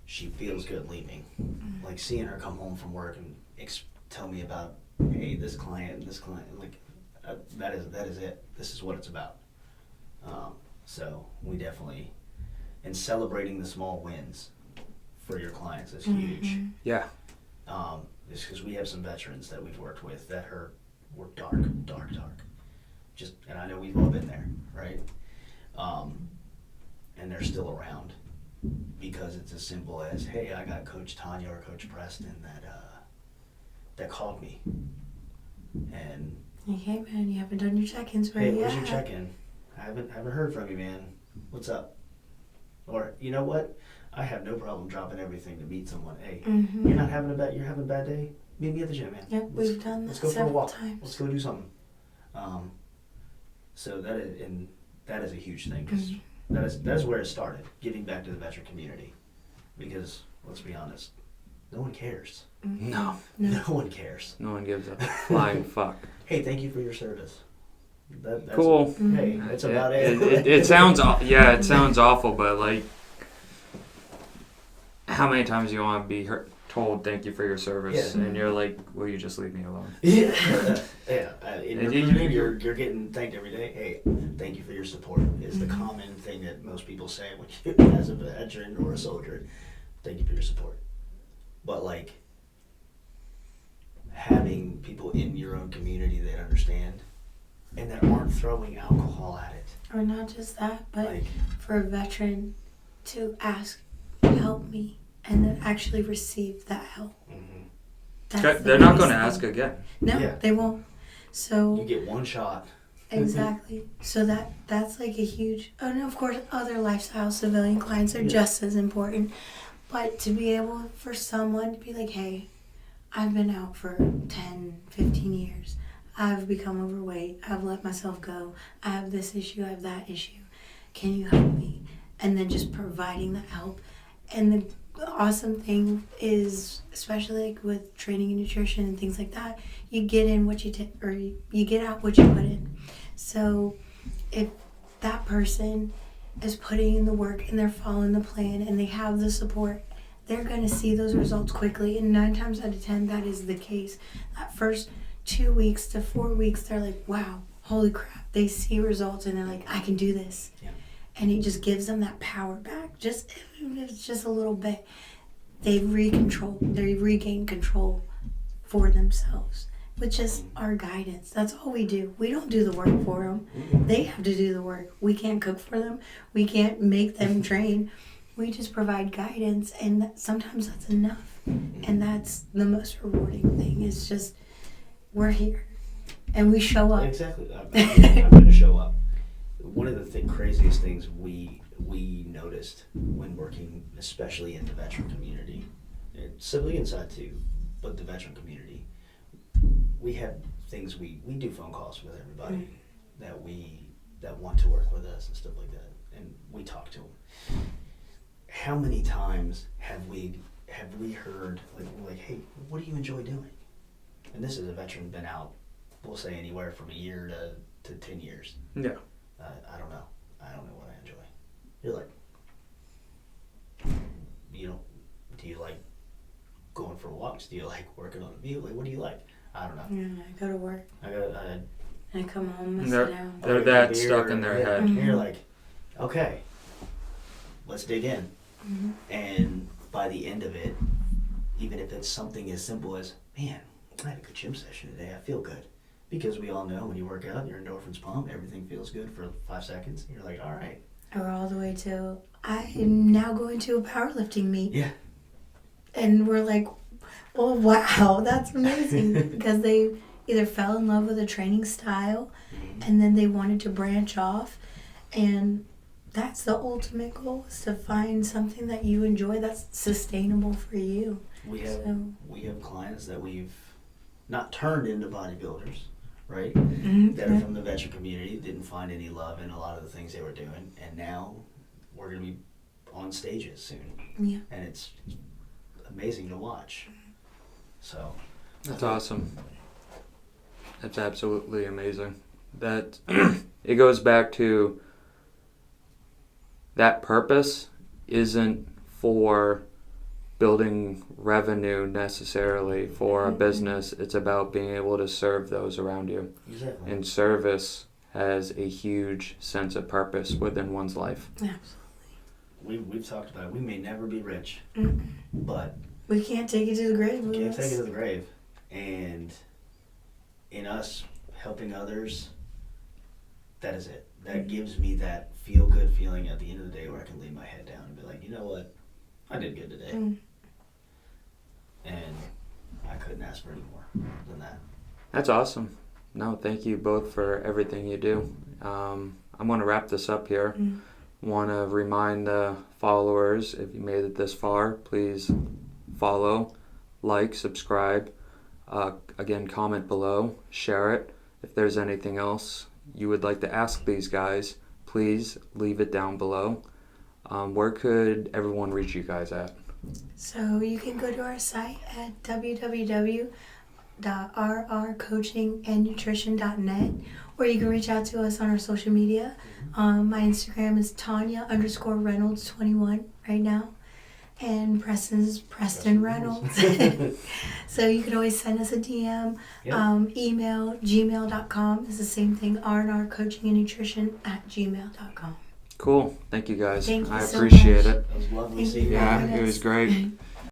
she feels good leaving. Like, seeing her come home from work and tell me about, hey, this client and this client. Like, that is it. This is what it's about. So we definitely, and celebrating the small wins for your clients is huge. Yeah. Just because we have some veterans that we've worked with that were dark. And I know we've all been there, right? And they're still around because it's as simple as, hey, I got Coach Tonya or Coach Preston that called me, and hey man, you haven't done your check-ins, right? Hey, where's your check-in? I haven't heard from you, man. What's up? Or, you know what? I have no problem dropping everything to meet someone. Hey, you're having a bad day? Meet me at the gym, man. Yep, we've done that. Let's go for a walk. Times. Let's go do something. So that is a huge thing, because that is where it started, giving back to the veteran community. Because let's be honest, no one cares. No one cares. No one gives a flying fuck. Hey, thank you for your service. That's cool. Hey, that's about it. It sounds it sounds awful, but like, how many times do you want to be told thank you for your service, and you're like, will you just leave me alone? In your community, you're getting thanked every day. Hey, thank you for your support is the common thing that most people say when you, as a veteran or a soldier. Thank you for your support. But like, having people in your own community that understand and that aren't throwing alcohol at it. Or not just that, but for a veteran to help me, and then actually receive that help. They're not going to ask again. No, they won't. So you get one shot. Exactly. So that's like a huge, and of course other lifestyle civilian clients are just as important. But to be able for someone to be like, hey, I've been out for 10, 15 years. I've become overweight. I've let myself go. I have this issue. I have that issue. Can you help me? And then just providing that help. And the awesome thing is, especially like with training and nutrition and things like that, you get in what you get out what you put in. So if that person is putting in the work and they're following the plan and they have the support, they're going to see those results quickly. And 9 times out of 10, that is the case. That first 2 weeks to 4 weeks, they're like, wow, holy crap. They see results and they're like, I can do this. Yeah. And it just gives them that power back. Just even if it's just a little bit. They regain control for themselves, which is our guidance. That's all we do. We don't do the work for them. They have to do the work. We can't cook for them. We can't make them train. We just provide guidance, and sometimes that's enough. And that's the most rewarding thing. It's just, we're here, and we show up. Exactly. I'm going to show up. One of the craziest things we noticed when working, especially in the veteran community, civilian side too, but the veteran community, we have things we do phone calls with everybody that want to work with us and stuff like that, and we talk to them. How many times have we heard like, hey, what do you enjoy doing? And this is a veteran been out, we'll say anywhere from a year to 10 years. Yeah. I don't know. I don't know what I enjoy. You're like, do you like going for walks? Do you like working on a view? Like, what do you like? I don't know. Yeah, I go to work. And I come home and They're- sit down. They're that stuck in their head. Mhm. And you're like, okay, let's dig in. Mm-hmm. And by the end of it, even if it's something as simple as, man, I had a good gym session today. I feel good. Because we all know when you work out, your endorphins pump, everything feels good for 5 seconds. You're like, all right. Or all the way to, I am now going to a powerlifting meet. Yeah. And we're like, oh, wow, that's amazing. Because they either fell in love with a training style and then they wanted to branch off. And that's the ultimate goal, is to find something that you enjoy that's sustainable for you. We have clients that we've not turned into bodybuilders, right? Mm-hmm. That are from the veteran community, didn't find any love in a lot of the things they were doing, and now we're going to be on stages soon. Yeah. And it's amazing to watch. So That's awesome. That's absolutely amazing. That it goes back to that purpose isn't for building revenue necessarily for a business. It's about being able to serve those around you. exactly. And service has a huge sense of purpose within one's life. Absolutely. We've talked about it. We may never be rich, Mm-mm. but We can't take it to the grave. we with can't take it us. to the grave. And in us helping others, that is it. That gives me that feel-good feeling at the end of the day where I can lay my head down and be like, you know what? I did good today. Mm. And I couldn't ask for any more than that. That's awesome. No, thank you both for everything you do. I'm going to wrap this up here. Mm. Want to remind the followers, if you made it this far, please follow, like, subscribe. Again, comment below, share it. If there's anything else you would like to ask these guys, please leave it down below. Where could everyone reach you guys at? So you can go to our site at www.rrcoachingandnutrition.net, or you can reach out to us on our social media. My Instagram is Tonya_Reynolds 21 right now, and Preston's Preston Reynolds. So you can always send us a DM. Yep. Email gmail.com is the same thing, rrcoachingandnutrition@gmail.com. Cool. Thank you guys. Thank you I so appreciate much. it. It was lovely Thank seeing you you. for Yeah, having it us. was great.